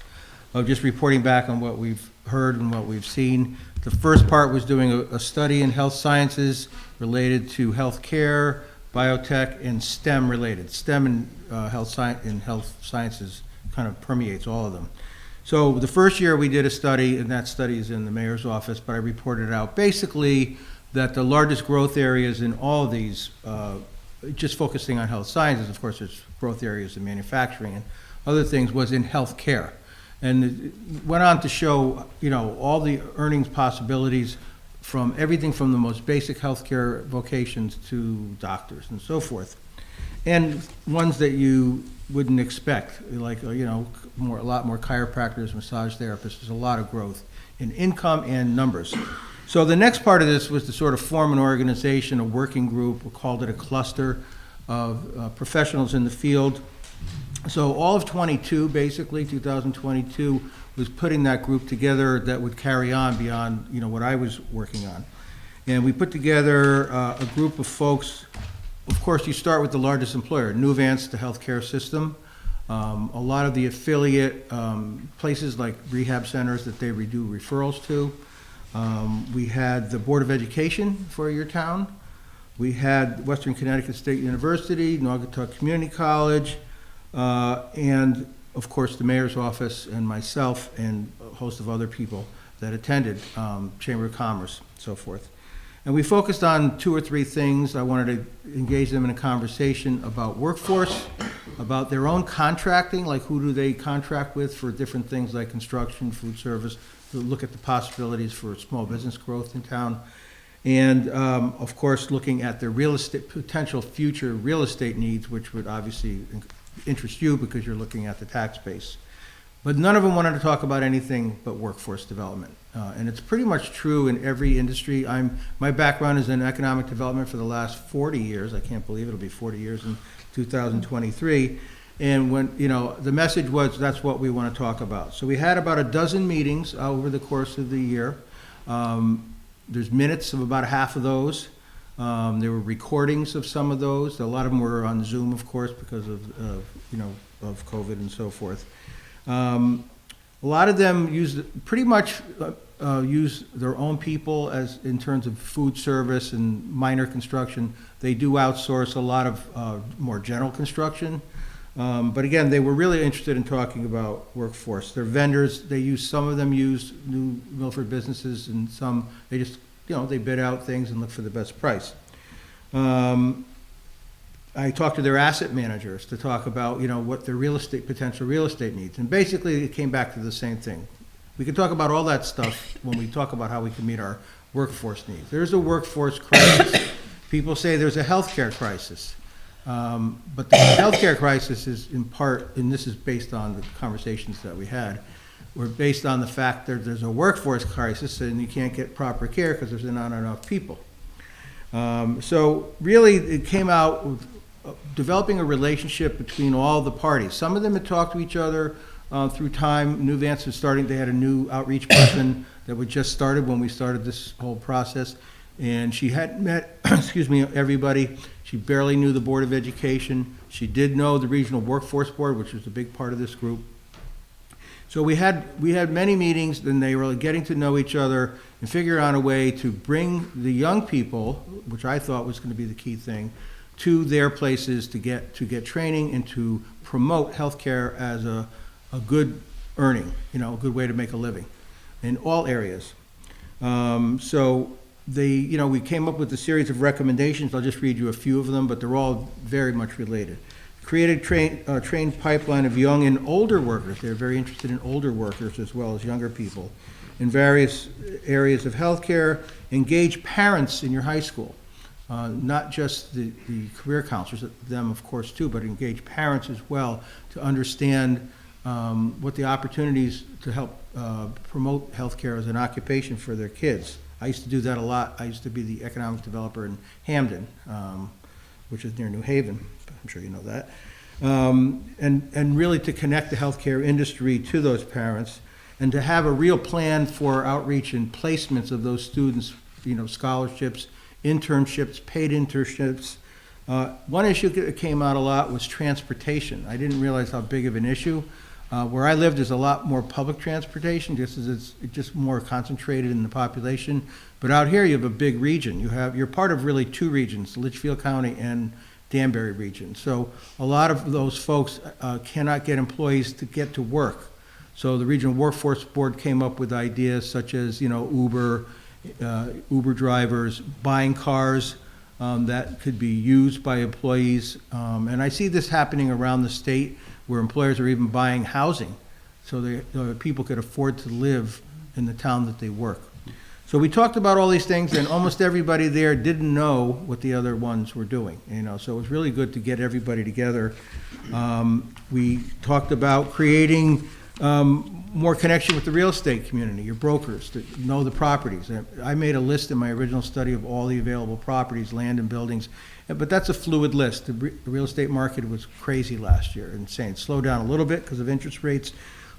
of just reporting back on what we've heard and what we've seen. The first part was doing a study in health sciences related to healthcare, biotech, and STEM related. STEM and health sciences kind of permeates all of them. So the first year we did a study, and that study is in the mayor's office, but I reported out basically that the largest growth areas in all of these, just focusing on health sciences, of course there's growth areas in manufacturing and other things, was in healthcare. And it went on to show, all the earnings possibilities from everything from the most basic healthcare vocations to doctors and so forth. And ones that you wouldn't expect, like, a lot more chiropractors, massage therapists. There's a lot of growth in income and numbers. So the next part of this was to sort of form an organization, a working group. We called it a cluster of professionals in the field. So all of 2022, was putting that group together that would carry on beyond, what I was working on. And we put together a group of folks. Of course, you start with the largest employer, Nuvance, the healthcare system. A lot of the affiliate places like rehab centers that they do referrals to. We had the Board of Education for your town. We had Western Connecticut State University, Naugatuck Community College, and of course the mayor's office and myself and a host of other people that attended, Chamber of Commerce, so forth. And we focused on 2 or 3 things. I wanted to engage them in a conversation about workforce, about their own contracting, like who do they contract with for different things like construction, food service, to look at the possibilities for small business growth in town. And of course, looking at their potential future real estate needs, which would obviously interest you because you're looking at the tax base. But none of them wanted to talk about anything but workforce development. And it's pretty much true in every industry. My background is in economic development for the last 40 years. I can't believe it'll be 40 years in 2023. And when, the message was that's what we want to talk about. So we had about a dozen meetings over the course of the year. There's minutes of about half of those. There were recordings of some of those. A lot of them were on Zoom, of course, because of COVID and so forth. A lot of them use their own people as in terms of food service and minor construction. They do outsource a lot of more general construction. But again, they were really interested in talking about workforce. Their vendors, some of them use New Milford businesses, and some, they just, they bid out things and look for the best price. I talked to their asset managers to talk about, what their potential real estate needs. And basically, it came back to the same thing. We can talk about all that stuff when we talk about how we can meet our workforce needs. There's a workforce crisis. People say there's a healthcare crisis. But the healthcare crisis is in part, and this is based on the conversations that we had, were based on the fact that there's a workforce crisis and you can't get proper care because there's not enough people. So really, it came out with developing a relationship between all the parties. Some of them had talked to each other through time. Nuvance was starting, they had a new outreach person that was just started when we started this whole process. And she hadn't met, everybody. She barely knew the Board of Education. She did know the Regional Workforce Board, which was a big part of this group. So we had many meetings, and they were getting to know each other and figure out a way to bring the young people, which I thought was going to be the key thing, to their places to get training and to promote healthcare as a good earning, a good way to make a living in all areas. So we came up with a series of recommendations. I'll just read you a few of them, but they're all very much related. Create a trained pipeline of young and older workers. They're very interested in older workers as well as younger people in various areas of healthcare. Engage parents in your high school, not just the career counselors, them of course too, but engage parents as well to understand what the opportunities to help promote healthcare as an occupation for their kids. I used to do that a lot. I used to be the economic developer in Hamden, which is near New Haven. I'm sure you know that. And really to connect the healthcare industry to those parents and to have a real plan for outreach and placements of those students, scholarships, internships, paid internships. One issue that came out a lot was transportation. I didn't realize how big of an issue. Where I lived, there's a lot more public transportation, just as it's just more concentrated in the population. But out here, you have a big region. You're part of really two regions, Litchfield County and Danbury region. So a lot of those folks cannot get employees to get to work. So the Regional Workforce Board came up with ideas such as, Uber drivers, buying cars that could be used by employees. And I see this happening around the state where employers are even buying housing so people could afford to live in the town that they work. So we talked about all these things, and almost everybody there didn't know what the other ones were doing, so it was really good to get everybody together. We talked about creating more connection with the real estate community, your brokers, to know the properties. I made a list in my original study of all the available properties, land and buildings, but that's a fluid list. The real estate market was crazy last year, insane. It slowed down a little bit because of interest rates,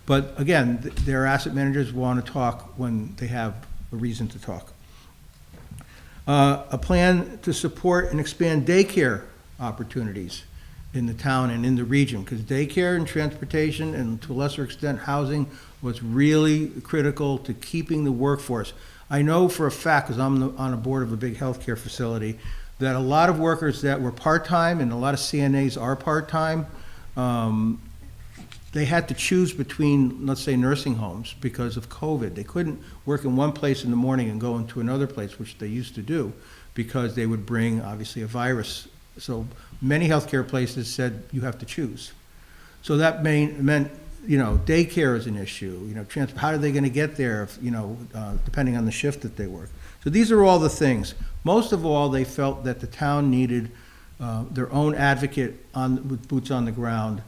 but again, their asset managers want to talk when they have a reason to talk. A plan to support and expand daycare opportunities in the town and in the region, because daycare and transportation and to a lesser extent housing was really critical to keeping the workforce. I know for a fact, because I'm on a board of a big healthcare facility, that a lot of workers that were part-time, and a lot of CNAs are part-time, they had to choose between, let's say, nursing homes because of COVID. They couldn't work in one place in the morning and go into another place, which they used to do, because they would bring, obviously, a virus. So many healthcare places said you have to choose. So that meant, daycare is an issue. How are they going to get there, depending on the shift that they work. So these are all the things. Most of all, they felt that the town needed their own advocate with boots on the ground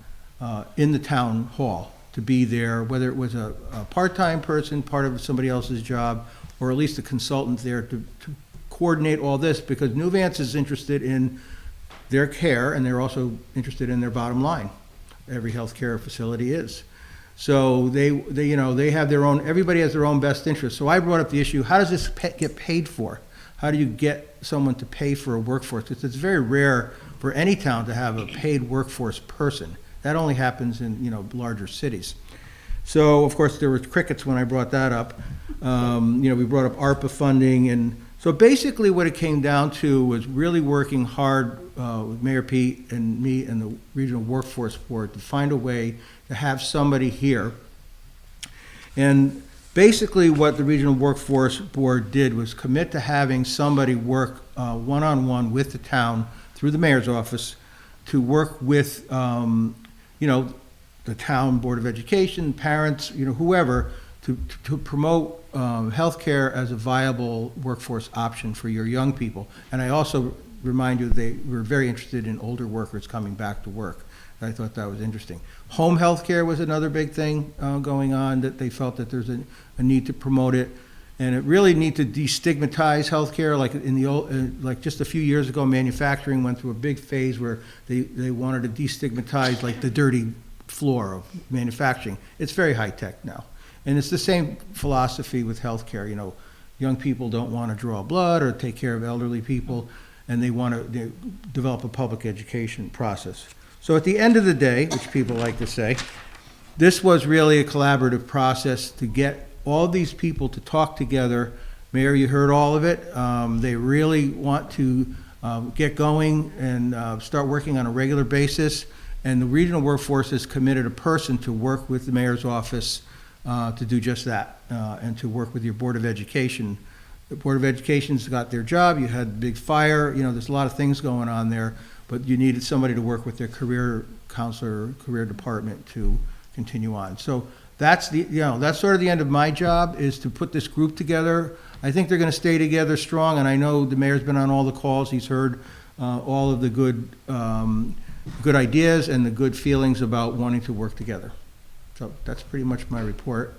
in the town hall to be there, whether it was a part-time person, part of somebody else's job, or at least a consultant there to coordinate all this, because New Vance is interested in their care, and they're also interested in their bottom line. Every healthcare facility is. So they have their own, everybody has their own best interest. So I brought up the issue, how does this get paid for? How do you get someone to pay for a workforce? It's very rare for any town to have a paid workforce person. That only happens in, larger cities. So, of course, there were crickets when I brought that up. We brought up ARPA funding, and so basically what it came down to was really working hard with Mayor Pete and me and the Regional Workforce Board to find a way to have somebody here. And basically what the Regional Workforce Board did was commit to having somebody work one-on-one with the town through the mayor's office to work with, the town Board of Education, parents, whoever, to promote healthcare as a viable workforce option for your young people. And I also remind you, they were very interested in older workers coming back to work. I thought that was interesting. Home health care was another big thing going on, that they felt that there's a need to promote it. And it really need to destigmatize healthcare. Like in the old, like just a few years ago, manufacturing went through a big phase where they wanted to destigmatize like the dirty floor of manufacturing. It's very high tech now. And it's the same philosophy with healthcare. Young people don't want to draw blood or take care of elderly people, and they want to develop a public education process. So at the end of the day, which people like to say, this was really a collaborative process to get all these people to talk together. Mayor, you heard all of it. They really want to get going and start working on a regular basis. And the regional workforce has committed a person to work with the mayor's office to do just that, and to work with your Board of Education. The Board of Education's got their job. You had the big fire. You know, there's a lot of things going on there, but you needed somebody to work with their career counselor, career department to continue on. So that's that's sort of the end of my job, is to put this group together. I think they're going to stay together strong, and I know the mayor's been on all the calls. He's heard all of the good ideas and the good feelings about wanting to work together. So that's pretty much my report.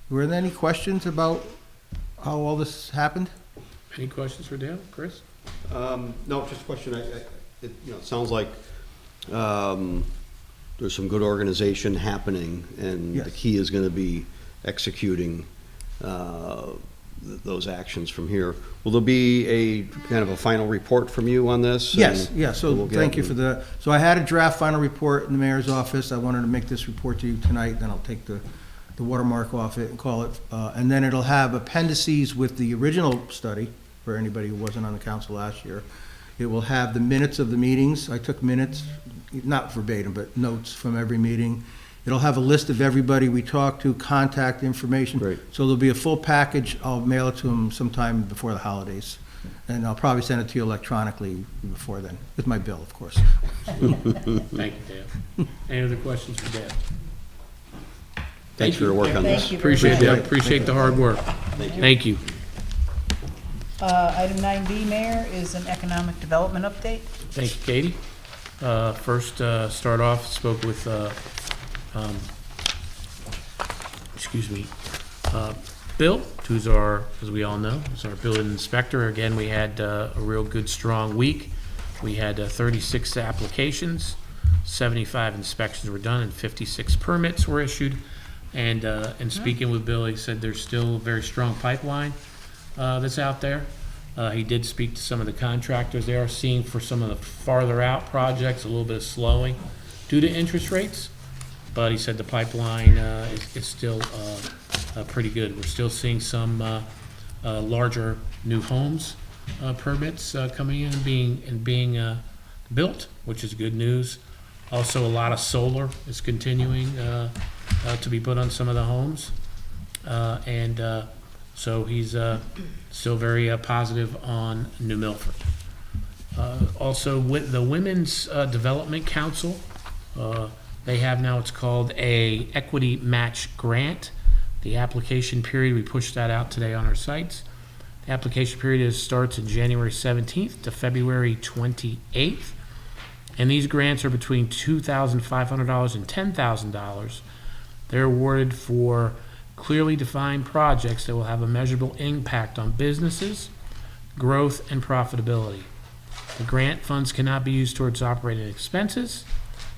Were there any questions about how all this happened?
Any questions for Dale? Chris?
No, just a question. It sounds like there's some good organization happening, and
Yes.
the key is going to be executing those actions from here. Will there be a kind of a final report from you on this?
Yes,
And
yeah, so
we'll get-
thank you for the, so I had a draft final report in the mayor's office. I wanted to make this report to you tonight, then I'll take the watermark off it and call it, and then it'll have appendices with the original study, for anybody who wasn't on the council last year. It will have the minutes of the meetings. I took minutes, not verbatim, but notes from every meeting. It'll have a list of everybody we talked to, contact information.
Great.
So there'll be a full package. I'll mail it to them sometime before the holidays. And I'll probably send it to you electronically before then, with my bill, of course.
Thank you, Dale. Any other questions for Dale?
Thanks for your work on this.
Thank you very
Appreciate
much.
Dale, appreciate the hard work. Thank you.
Item 9B, Mayor, is an economic development update.
Thank you, Katie. First, start off, spoke with, Bill, who's our, as we all know, is our building inspector. Again, we had a real good, strong week. We had 36 applications, 75 inspections were done, and 56 permits were issued. And speaking with Bill, he said there's still a very strong pipeline that's out there. He did speak to some of the contractors. They are seeing for some of the farther out projects a little bit of slowing due to interest rates, but he said the pipeline is still pretty good. We're still seeing some larger new homes permits coming in and being built, which is good news. Also, a lot of solar is continuing to be put on some of the homes, so he's still very positive on New Milford. Also, with the Women's Development Council, they have now, it's called a equity match grant. The application period, we pushed that out today on our sites. The application period starts in January 17th to February 28th. And these grants are between $2,500 and $10,000. They're awarded for clearly defined projects that will have a measurable impact on businesses, growth, and profitability. The grant funds cannot be used towards operating expenses.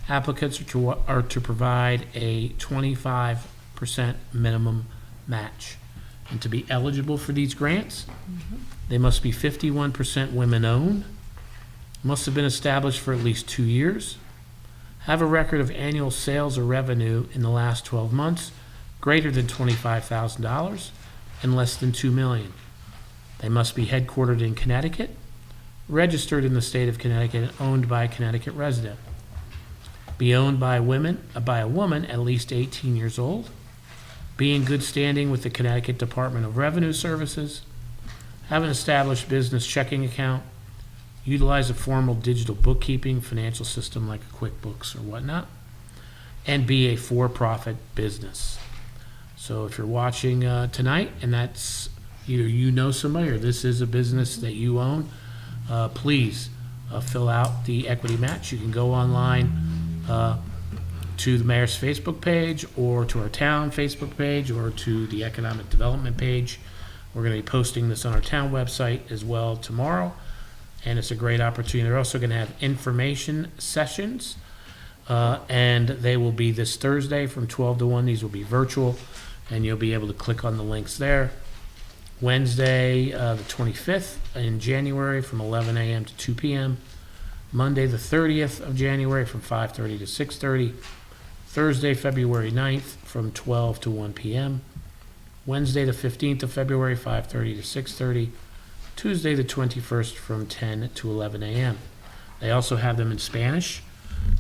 Applicants are to provide a 25% minimum match. And to be eligible for these grants, they must be 51% women-owned, must have been established for at least 2 years, have a record of annual sales or revenue in the last 12 months greater than $25,000 and less than $2 million. They must be headquartered in Connecticut, registered in the state of Connecticut, and owned by a Connecticut resident. Be owned by a woman at least 18 years old, be in good standing with the Connecticut Department of Revenue Services, have an established business checking account, utilize a formal digital bookkeeping financial system like a QuickBooks or whatnot, and be a for-profit business. So if you're watching tonight and that's either you know somebody or this is a business that you own, please fill out the equity match. You can go online to the mayor's Facebook page or to our town Facebook page or to the economic development page. We're going to be posting this on our town website as well tomorrow, and it's a great opportunity. They're also going to have information sessions, and they will be this Thursday from 12 to 1. These will be virtual, and you'll be able to click on the links there. Wednesday, the 25th in January from 11 a.m. to 2 p.m. Monday, the 30th of January from 5:30 to 6:30. Thursday, February 9th, from 12 to 1 p.m. Wednesday, the 15th of February, 5:30 to 6:30. Tuesday, the 21st, from 10 to 11 a.m. They also have them in Spanish,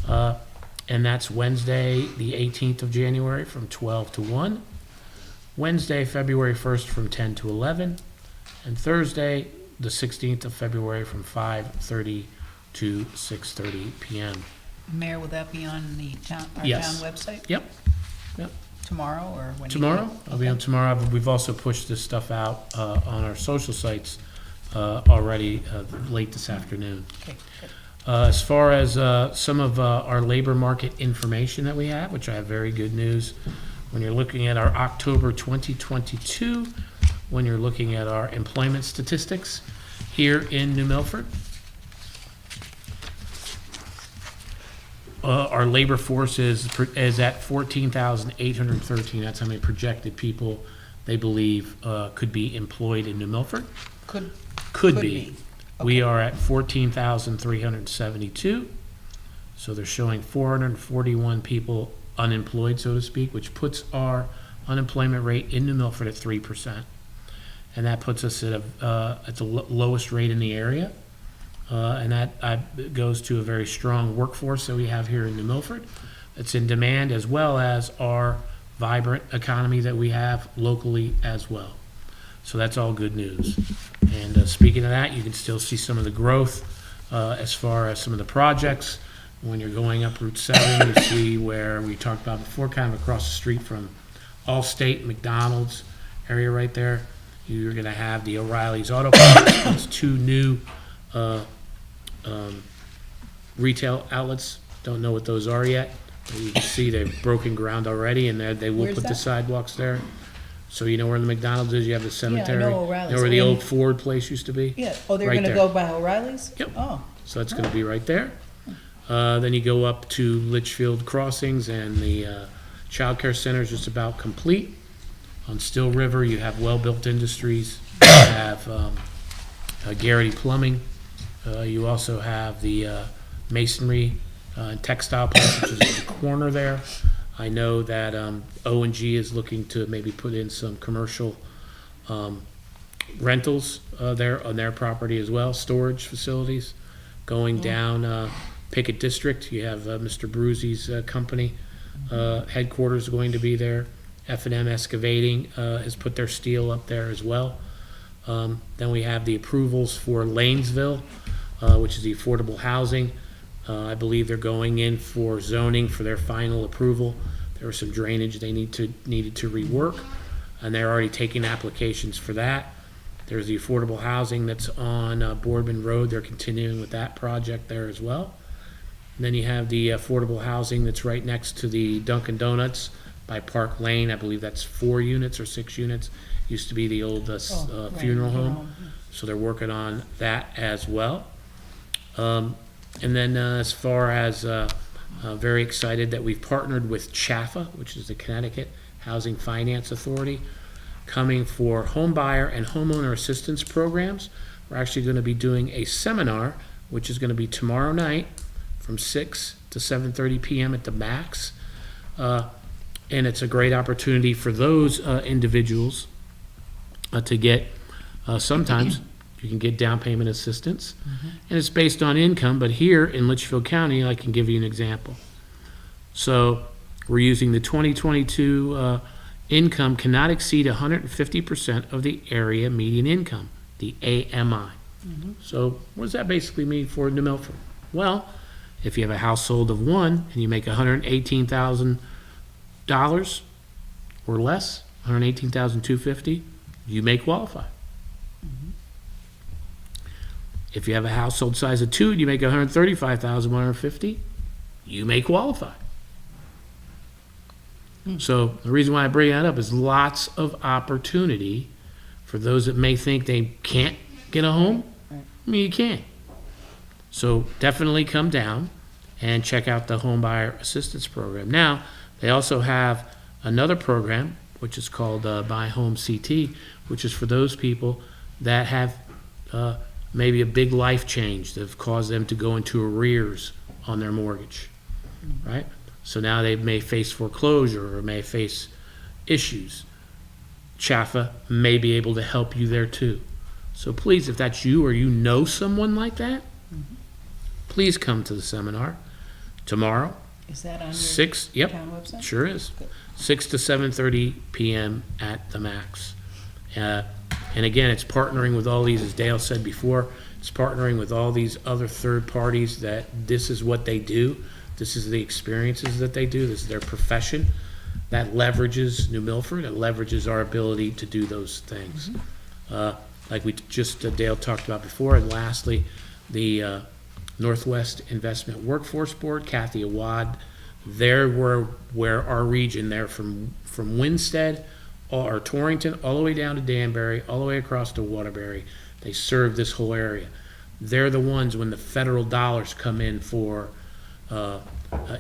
and that's Wednesday, the 18th of January, from 12 to 1. Wednesday, February 1st, from 10 to 11. And Thursday, the 16th of February, from 5:30 to 6:30 p.m.
Mayor, will that be on the town, our town
Yes.
website
Yep.
tomorrow or when? you
Tomorrow,
do it?
I'll be on
Okay.
tomorrow, but we've also pushed this stuff out on our social sites already late this afternoon.
Okay, good.
As far as some of our labor market information that we have, which I have very good news, when you're looking at our October 2022, when you're looking at our employment statistics here in New Milford, our labor force is at 14,813. That's how many projected people they believe could be employed in New Milford. Could be. We are at 14,372. So they're showing 441 people unemployed, so to speak, which puts our unemployment rate in New Milford at 3%. And that puts us at the lowest rate in the area. And that goes to a very strong workforce that we have here in New Milford. It's in demand, as well as our vibrant economy that we have locally as well. So that's all good news. And speaking of that, you can still see some of the growth as far as some of the projects. When you're going up Route 7, you see where we talked about before, kind of across the street from Allstate, McDonald's area right there. You're going to have the O'Reilly's Auto Parts. There's 2 new retail outlets. Don't know what those are yet. But you can see they've broken ground already, and they will
Where's
put the
that?
sidewalks there. So you know where the McDonald's is, you have the cemetery.
O'Reilly's.
You know where the old Ford place used to be?
Yeah, oh, they're
Right
gonna
there.
go by O'Reilly's?
Yep.
Oh,
So that's gonna be right there. Then you go up to Litchfield Crossings, and the childcare center is just about complete. On Still River, you have Well-Built Industries, you have Garrity Plumbing. You also have the masonry and textile place, which is in the corner there. I know that O&G is looking to maybe put in some commercial rentals there on their property as well, storage facilities. Going down Pickett District, you have Mr. Bruzy's company headquarters going to be there. F&M Excavating has put their steel up there as well. Then we have the approvals for Lanesville, which is the affordable housing. I believe they're going in for zoning for their final approval. There was some drainage they needed to rework, and they're already taking applications for that. There's the affordable housing that's on Boardman Road. They're continuing with that project there as well. And then you have the affordable housing that's right next to the Dunkin' Donuts by Park Lane. I believe that's 4 units or 6 units. Used to be the old funeral home. So they're working on that as well. And then as far as very excited that we've partnered with CHAFA, which is the Connecticut Housing Finance Authority, coming for home buyer and homeowner assistance programs. We're actually going to be doing a seminar, which is going to be tomorrow night from 6 to 7:30 p.m. at the Max. And it's a great opportunity for those individuals to get, sometimes you can get down payment assistance. And it's based on income, but here in Litchfield County, I can give you an example. So we're using the 2022 income cannot exceed 150% of the area median income, the AMI. So what does that basically mean for New Milford? Well, if you have a household of 1 and you make $118,000 or less, $118,250, you may qualify. If you have a household size of 2 and you make $135,150, you may qualify. So the reason why I bring that up is lots of opportunity for those that may think they can't get a home. I mean, you can. So definitely come down and check out the Home Buyer Assistance Program. Now, they also have another program, which is called Buy Home CT, which is for those people that have maybe a big life change that have caused them to go into arrears on their mortgage, right? So now they may face foreclosure or may face issues. Chaffa may be able to help you there too. So please, if that's you or you know someone like that, please come to the seminar tomorrow,
Is that on your
6, yep,
town website?
sure is.
Good.
6 to 7:30 PM at the max. And again, it's partnering with all these, as Dale said before, it's partnering with all these other third parties that this is what they do. This is the experiences that they do. This is their profession. That leverages New Milford. It leverages our ability to do those things. Like we just, Dale talked about before. And lastly, the Northwest Investment Workforce Board, Kathy Awad, they're where our region, they're from Winstead or Torrington, all the way down to Danbury, all the way across to Waterbury. They serve this whole area. They're the ones when the federal dollars come in for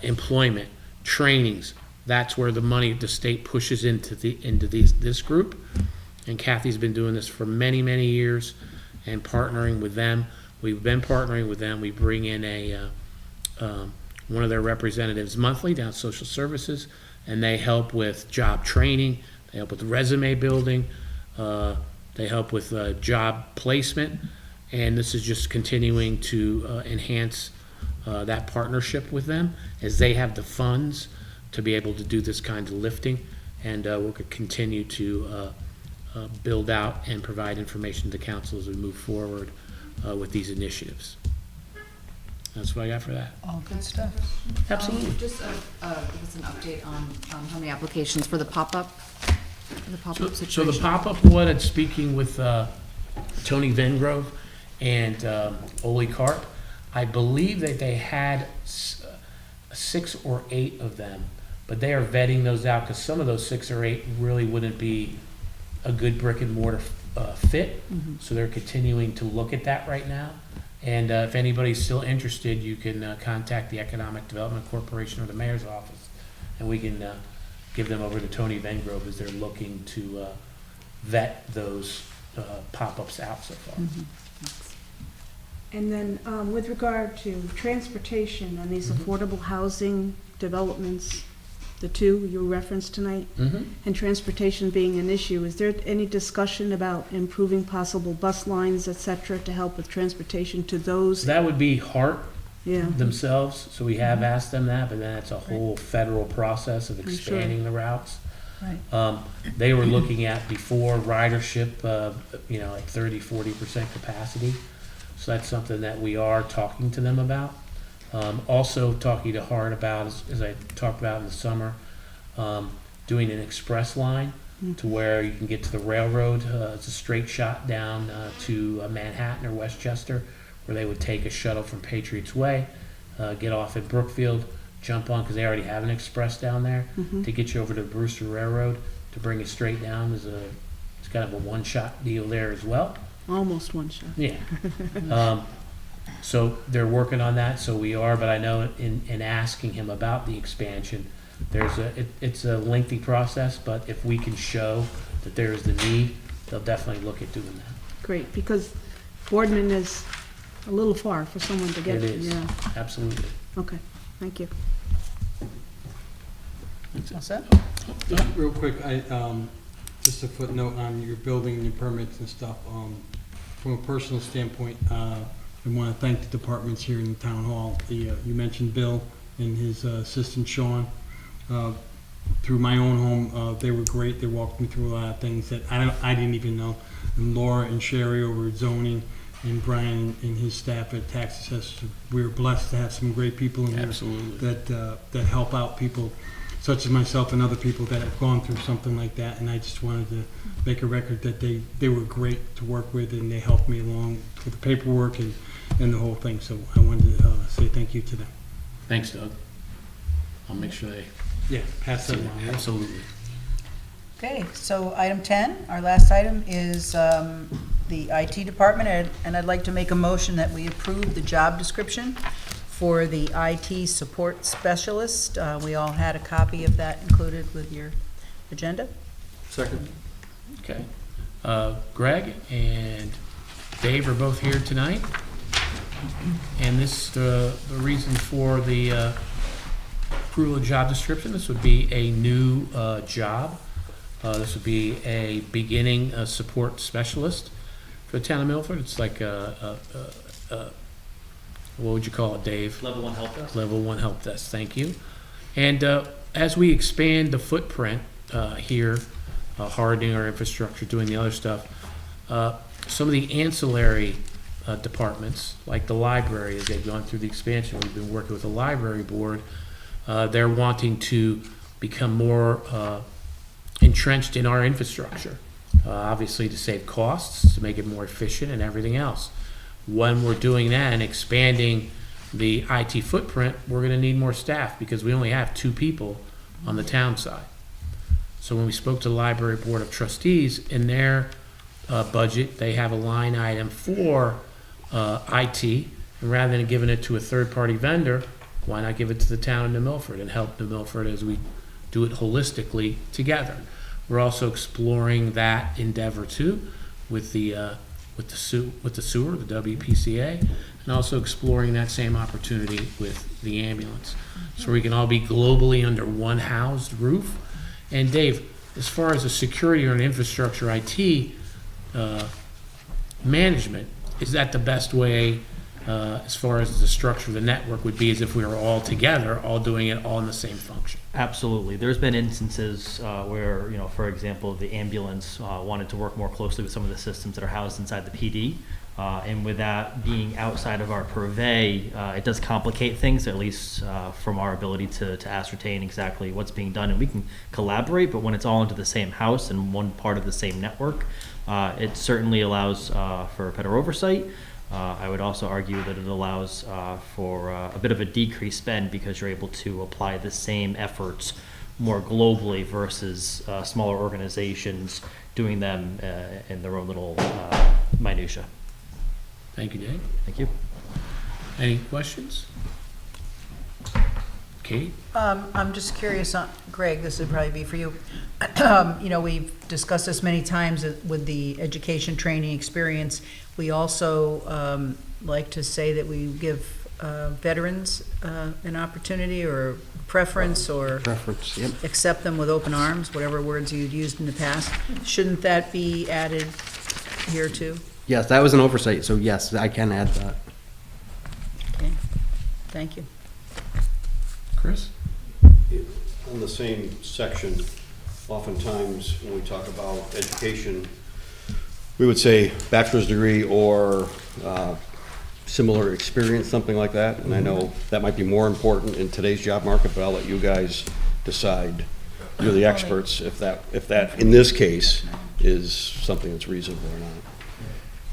employment, trainings. That's where the money the state pushes into this group. And Kathy's been doing this for many, many years and partnering with them. We've been partnering with them. We bring in one of their representatives monthly down at Social Services, and they help with job training. They help with resume building. They help with job placement. And this is just continuing to enhance that partnership with them as they have the funds to be able to do this kind of lifting. And we'll continue to build out and provide information to council as we move forward with these initiatives. That's what I got for that.
All good stuff.
Absolutely.
Just give us an update on how many applications for the pop-up situation.
So the pop-up one, it's speaking with Tony Vengrove and Ole Karp. I believe that they had 6 or 8 of them, but they are vetting those out because some of those 6 or 8 really wouldn't be a good brick and mortar fit. So they're continuing to look at that right now. And if anybody's still interested, you can contact the Economic Development Corporation or the mayor's office, and we can give them over to Tony Vengrove as they're looking to vet those pop-ups out so far.
And then with regard to transportation and these affordable housing developments, the two you referenced tonight, and transportation being an issue, is there any discussion about improving possible bus lines, et cetera, to help with transportation to those?
That would be Hart
Yeah.
themselves, so we have asked them that, but then it's a whole federal process of
sure.
expanding the routes.
Right.
They were looking at before ridership, at 30-40% capacity. So that's something that we are talking to them about. Also talking to Hart about, as I talked about in the summer, doing an express line to where you can get to the railroad. It's a straight shot down to Manhattan or Westchester, where they would take a shuttle from Patriots Way, get off at Brookfield, jump on, because they already have an express down there, to get you over to the Brewster Railroad to bring you straight down. It's kind of a one-shot deal there as well.
Almost one shot.
Yeah. So they're working on that, so we are, but I know in asking him about the expansion, it's a lengthy process, but if we can show that there is the need, they'll definitely look at doing that.
Great, because Boardman is a little far for someone to get
It
to.
is,
Yeah.
absolutely.
Okay, thank you.
All set?
Real quick, just a footnote on your building and your permits and stuff. From a personal standpoint, I want to thank the departments here in the town hall. You mentioned Bill and his assistant Sean. Through my own home, they were great. They walked me through a lot of things that I didn't even know. And Laura and Sherry over at zoning, and Brian and his staff at tax assessors. We're blessed to have some great people in here
Absolutely.
that help out people such as myself and other people that have gone through something like that. And I just wanted to make a record that they were great to work with, and they helped me along with the paperwork and the whole thing. So I wanted to say thank you to them.
Thanks, Doug. I'll make sure they
Yeah, pass that
see
along.
that. Absolutely.
Okay, so item 10, our last item is the IT department, and I'd like to make a motion that we approve the job description for the IT support specialist. We all had a copy of that included with your agenda.
Second.
Okay. Greg and Dave are both here tonight. And this, the reason for the approval of job description. This would be a new job. This would be a beginning support specialist for the town of Milford. It's like what would you call it, Dave?
Level 1 help desk?
Level 1 help desk, thank you. And as we expand the footprint here, hardening our infrastructure, doing the other stuff, some of the ancillary departments, like the library, as they've gone through the expansion, we've been working with the library board, they're wanting to become more entrenched in our infrastructure, obviously to save costs, to make it more efficient and everything else. When we're doing that and expanding the IT footprint, we're gonna need more staff because we only have 2 people on the town side. So when we spoke to the Library Board of Trustees, in their budget, they have a line item for IT, and rather than giving it to a third-party vendor, why not give it to the town of New Milford and help New Milford as we do it holistically together? We're also exploring that endeavor too with the sewer, the WPCA, and also exploring that same opportunity with the ambulance, so we can all be globally under one housed roof. And Dave, as far as the security or an infrastructure IT management, is that the best way as far as the structure of the network would be, as if we were all together, all doing it all in the same function?
Absolutely. There's been instances where, you know, for example, the ambulance wanted to work more closely with some of the systems that are housed inside the PD. And with that being outside of our purvey, it does complicate things, at least from our ability to ascertain exactly what's being done. And we can collaborate, but when it's all into the same house and one part of the same network, it certainly allows for better oversight. I would also argue that it allows for a bit of a decreased spend because you're able to apply the same efforts more globally versus smaller organizations doing them in their own little minutia.
Thank you, Dave.
Thank you.
Any questions? Kate?
I'm just curious, Greg, this would probably be for you. You know, we've discussed this many times with the education training experience. We also like to say that we give veterans an opportunity or preference or
Preference, yep.
accept them with open arms, whatever words you'd used in the past. Shouldn't that be added here too?
Yes, that was an oversight, so yes, I can add that.
Okay, thank you.
Chris?
On the same section, oftentimes when we talk about education, we would say bachelor's degree or similar experience, something like that. And I know that might be more important in today's job market, but I'll let you guys decide. You're the experts if that in this case is something that's reasonable or not.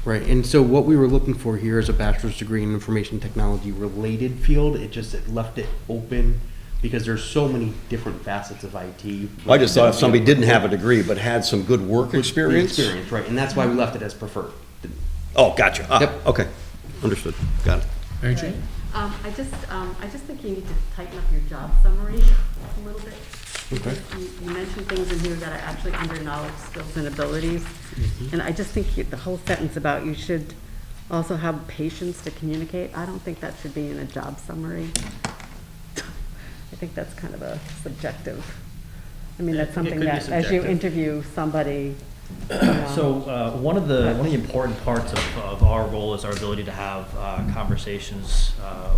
Right, and so what we were looking for here is a bachelor's degree in information technology related field. It left it open because there's so many different facets of IT.
I just thought if somebody didn't have a degree but had some good work experience.
Right, and that's why we left it as preferred.
Oh, gotcha.
Yep.
Okay, understood. Got it.
Mary Jane?
I just think you need to tighten up your job summary a little bit.
Okay.
You mentioned things in here that are actually under knowledge, skills, and abilities. And I just think the whole sentence about you should also have patience to communicate, I don't think that should be in a job summary. I think that's kind of a subjective. I mean, that's something
could be
that, as you
subjective.
interview somebody, you know,
So one of the important parts of our role is our ability to have conversations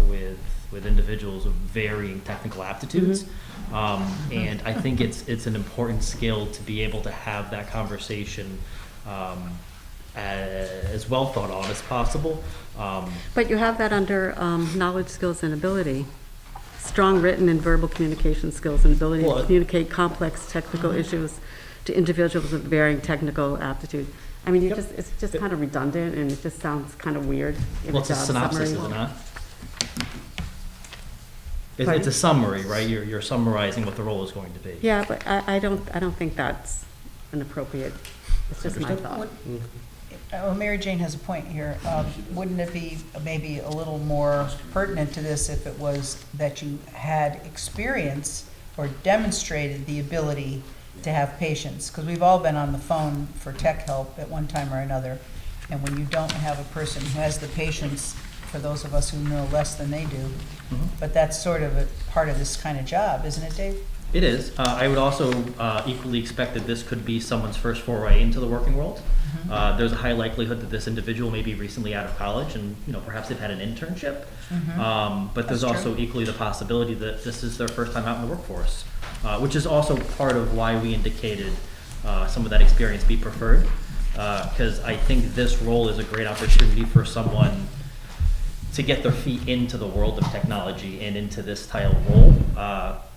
with individuals of varying technical aptitudes. And I think it's an important skill to be able to have that conversation as well thought out as possible.
but you have that under knowledge, skills, and ability. Strong written and verbal communication skills and ability
Well,
to communicate complex technical issues to individuals with varying technical aptitude. I mean, it's just kind of redundant, and it just sounds kind of weird in
Well,
a
it's a
job
synopsis, is
summary.
it not? It's
Pardon?
a summary, right? You're summarizing what the role is going to be.
Yeah, but I don't think that's an appropriate, it's just my thought.
Well, Mary Jane has a point here. Wouldn't it be maybe a little more pertinent to this if it was that you had experience or demonstrated the ability to have patience? Because we've all been on the phone for tech help at one time or another, and when you don't have a person who has the patience for those of us who know less than they do.
Mhm.
But that's sort of a part of this kind of job, isn't it, Dave?
It is. I would also equally expect that this could be someone's first foray into the working world. There's a high likelihood that this individual may be recently out of college and, perhaps they've had an internship. But there's
That's
also equally the possibility that this is their first time out in the workforce, which is also part of why we indicated some of that experience be preferred. Because I think this role is a great opportunity for someone to get their feet into the world of technology and into this title role.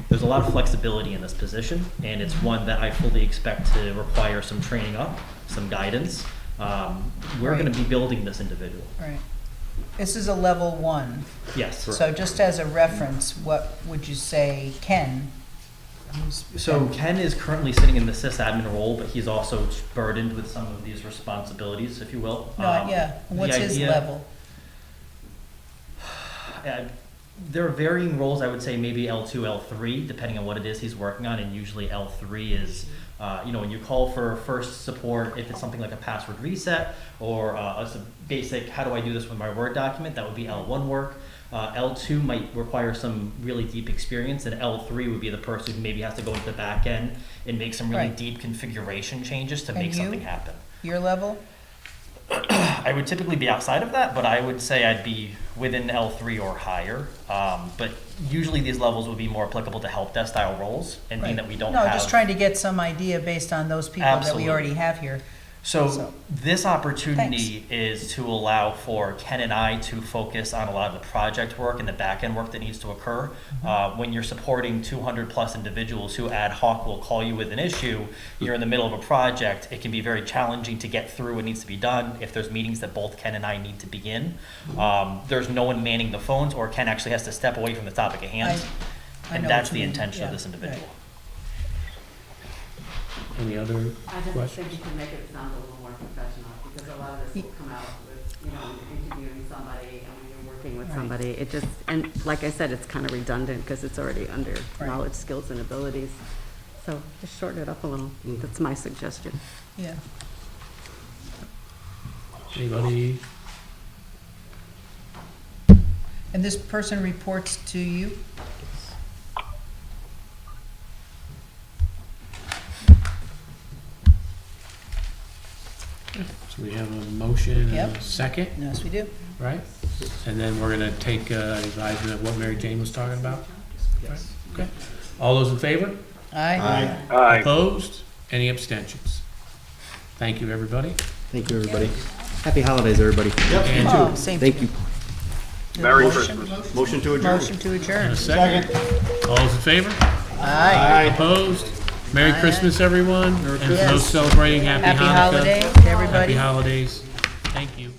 There's a lot of flexibility in this position, and it's one that I fully expect to require some training up, some guidance. We're
Right.
going to be building this individual.
Right. This is a level 1.
Yes.
So just as a reference, what would you say Ken? who's
So
been-
Ken is currently sitting in the sysadmin role, but he's also burdened with some of these responsibilities, if you will.
No, yeah,
the
what's his
idea-
level?
There are varying roles, I would say maybe L2, L3, depending on what it is he's working on, and usually L3 is, when you call for first support, if it's something like a password reset, or some basic, how do I do this with my Word document, that would be L1 work. L2 might require some really deep experience, and L3 would be the person who maybe has to go into the back end and make some really
Right.
deep configuration changes to
And
make
you?
something happen.
Your level?
I would typically be outside of that, but I would say I'd be within L3 or higher. But usually these levels would be more applicable to help desk style roles, and being
Right.
that we don't
No,
have.
just trying to get some idea based on those people that we
Absolutely.
already have here.
So
So,
this opportunity is to allow for Ken and I to focus on a lot of the project work and the back end work that needs to occur. When you're supporting 200 plus individuals who ad hoc will call you with an issue, you're in the middle of a project, it can be very challenging to get through what needs to be done if there's meetings that both Ken and I need to be in. There's no one manning the phones, or Ken actually has to step away from the topic at hand.
I
And
know
that's
what
the
you mean,
intention of
yeah,
this individual.
Any other
I just
questions?
think you can make it sound a little more professional, because a lot of this will come out with, when you're interviewing somebody and when you're working with
Right.
somebody. It just, and like I said, it's kind of redundant because it's already under
Right.
knowledge, skills, and abilities. So just shorten it up a little. That's my suggestion.
Yeah.
Anybody?
And this person reports to you?
So we have a motion and a
Yep.
second,
Yes, we do.
right? And then we're gonna take advisement of what Mary Jane was talking about? Right, okay. All those in favor?
Aye.
Aye.
Opposed? Any abstentions? Thank you, everybody.
Thank you, everybody. Happy holidays, everybody.
And
Oh, same.
Thank you.
Merry
Motion?
Christmas.
Motion to adjourn.
Motion to
and
adjourn.
a second. All those in favor?
Aye.
Opposed? Merry
Aye.
Christmas, everyone. And for those
Yes.
celebrating, Happy
Happy
Hanukkah.
holiday to everybody.
Happy holidays. Thank you.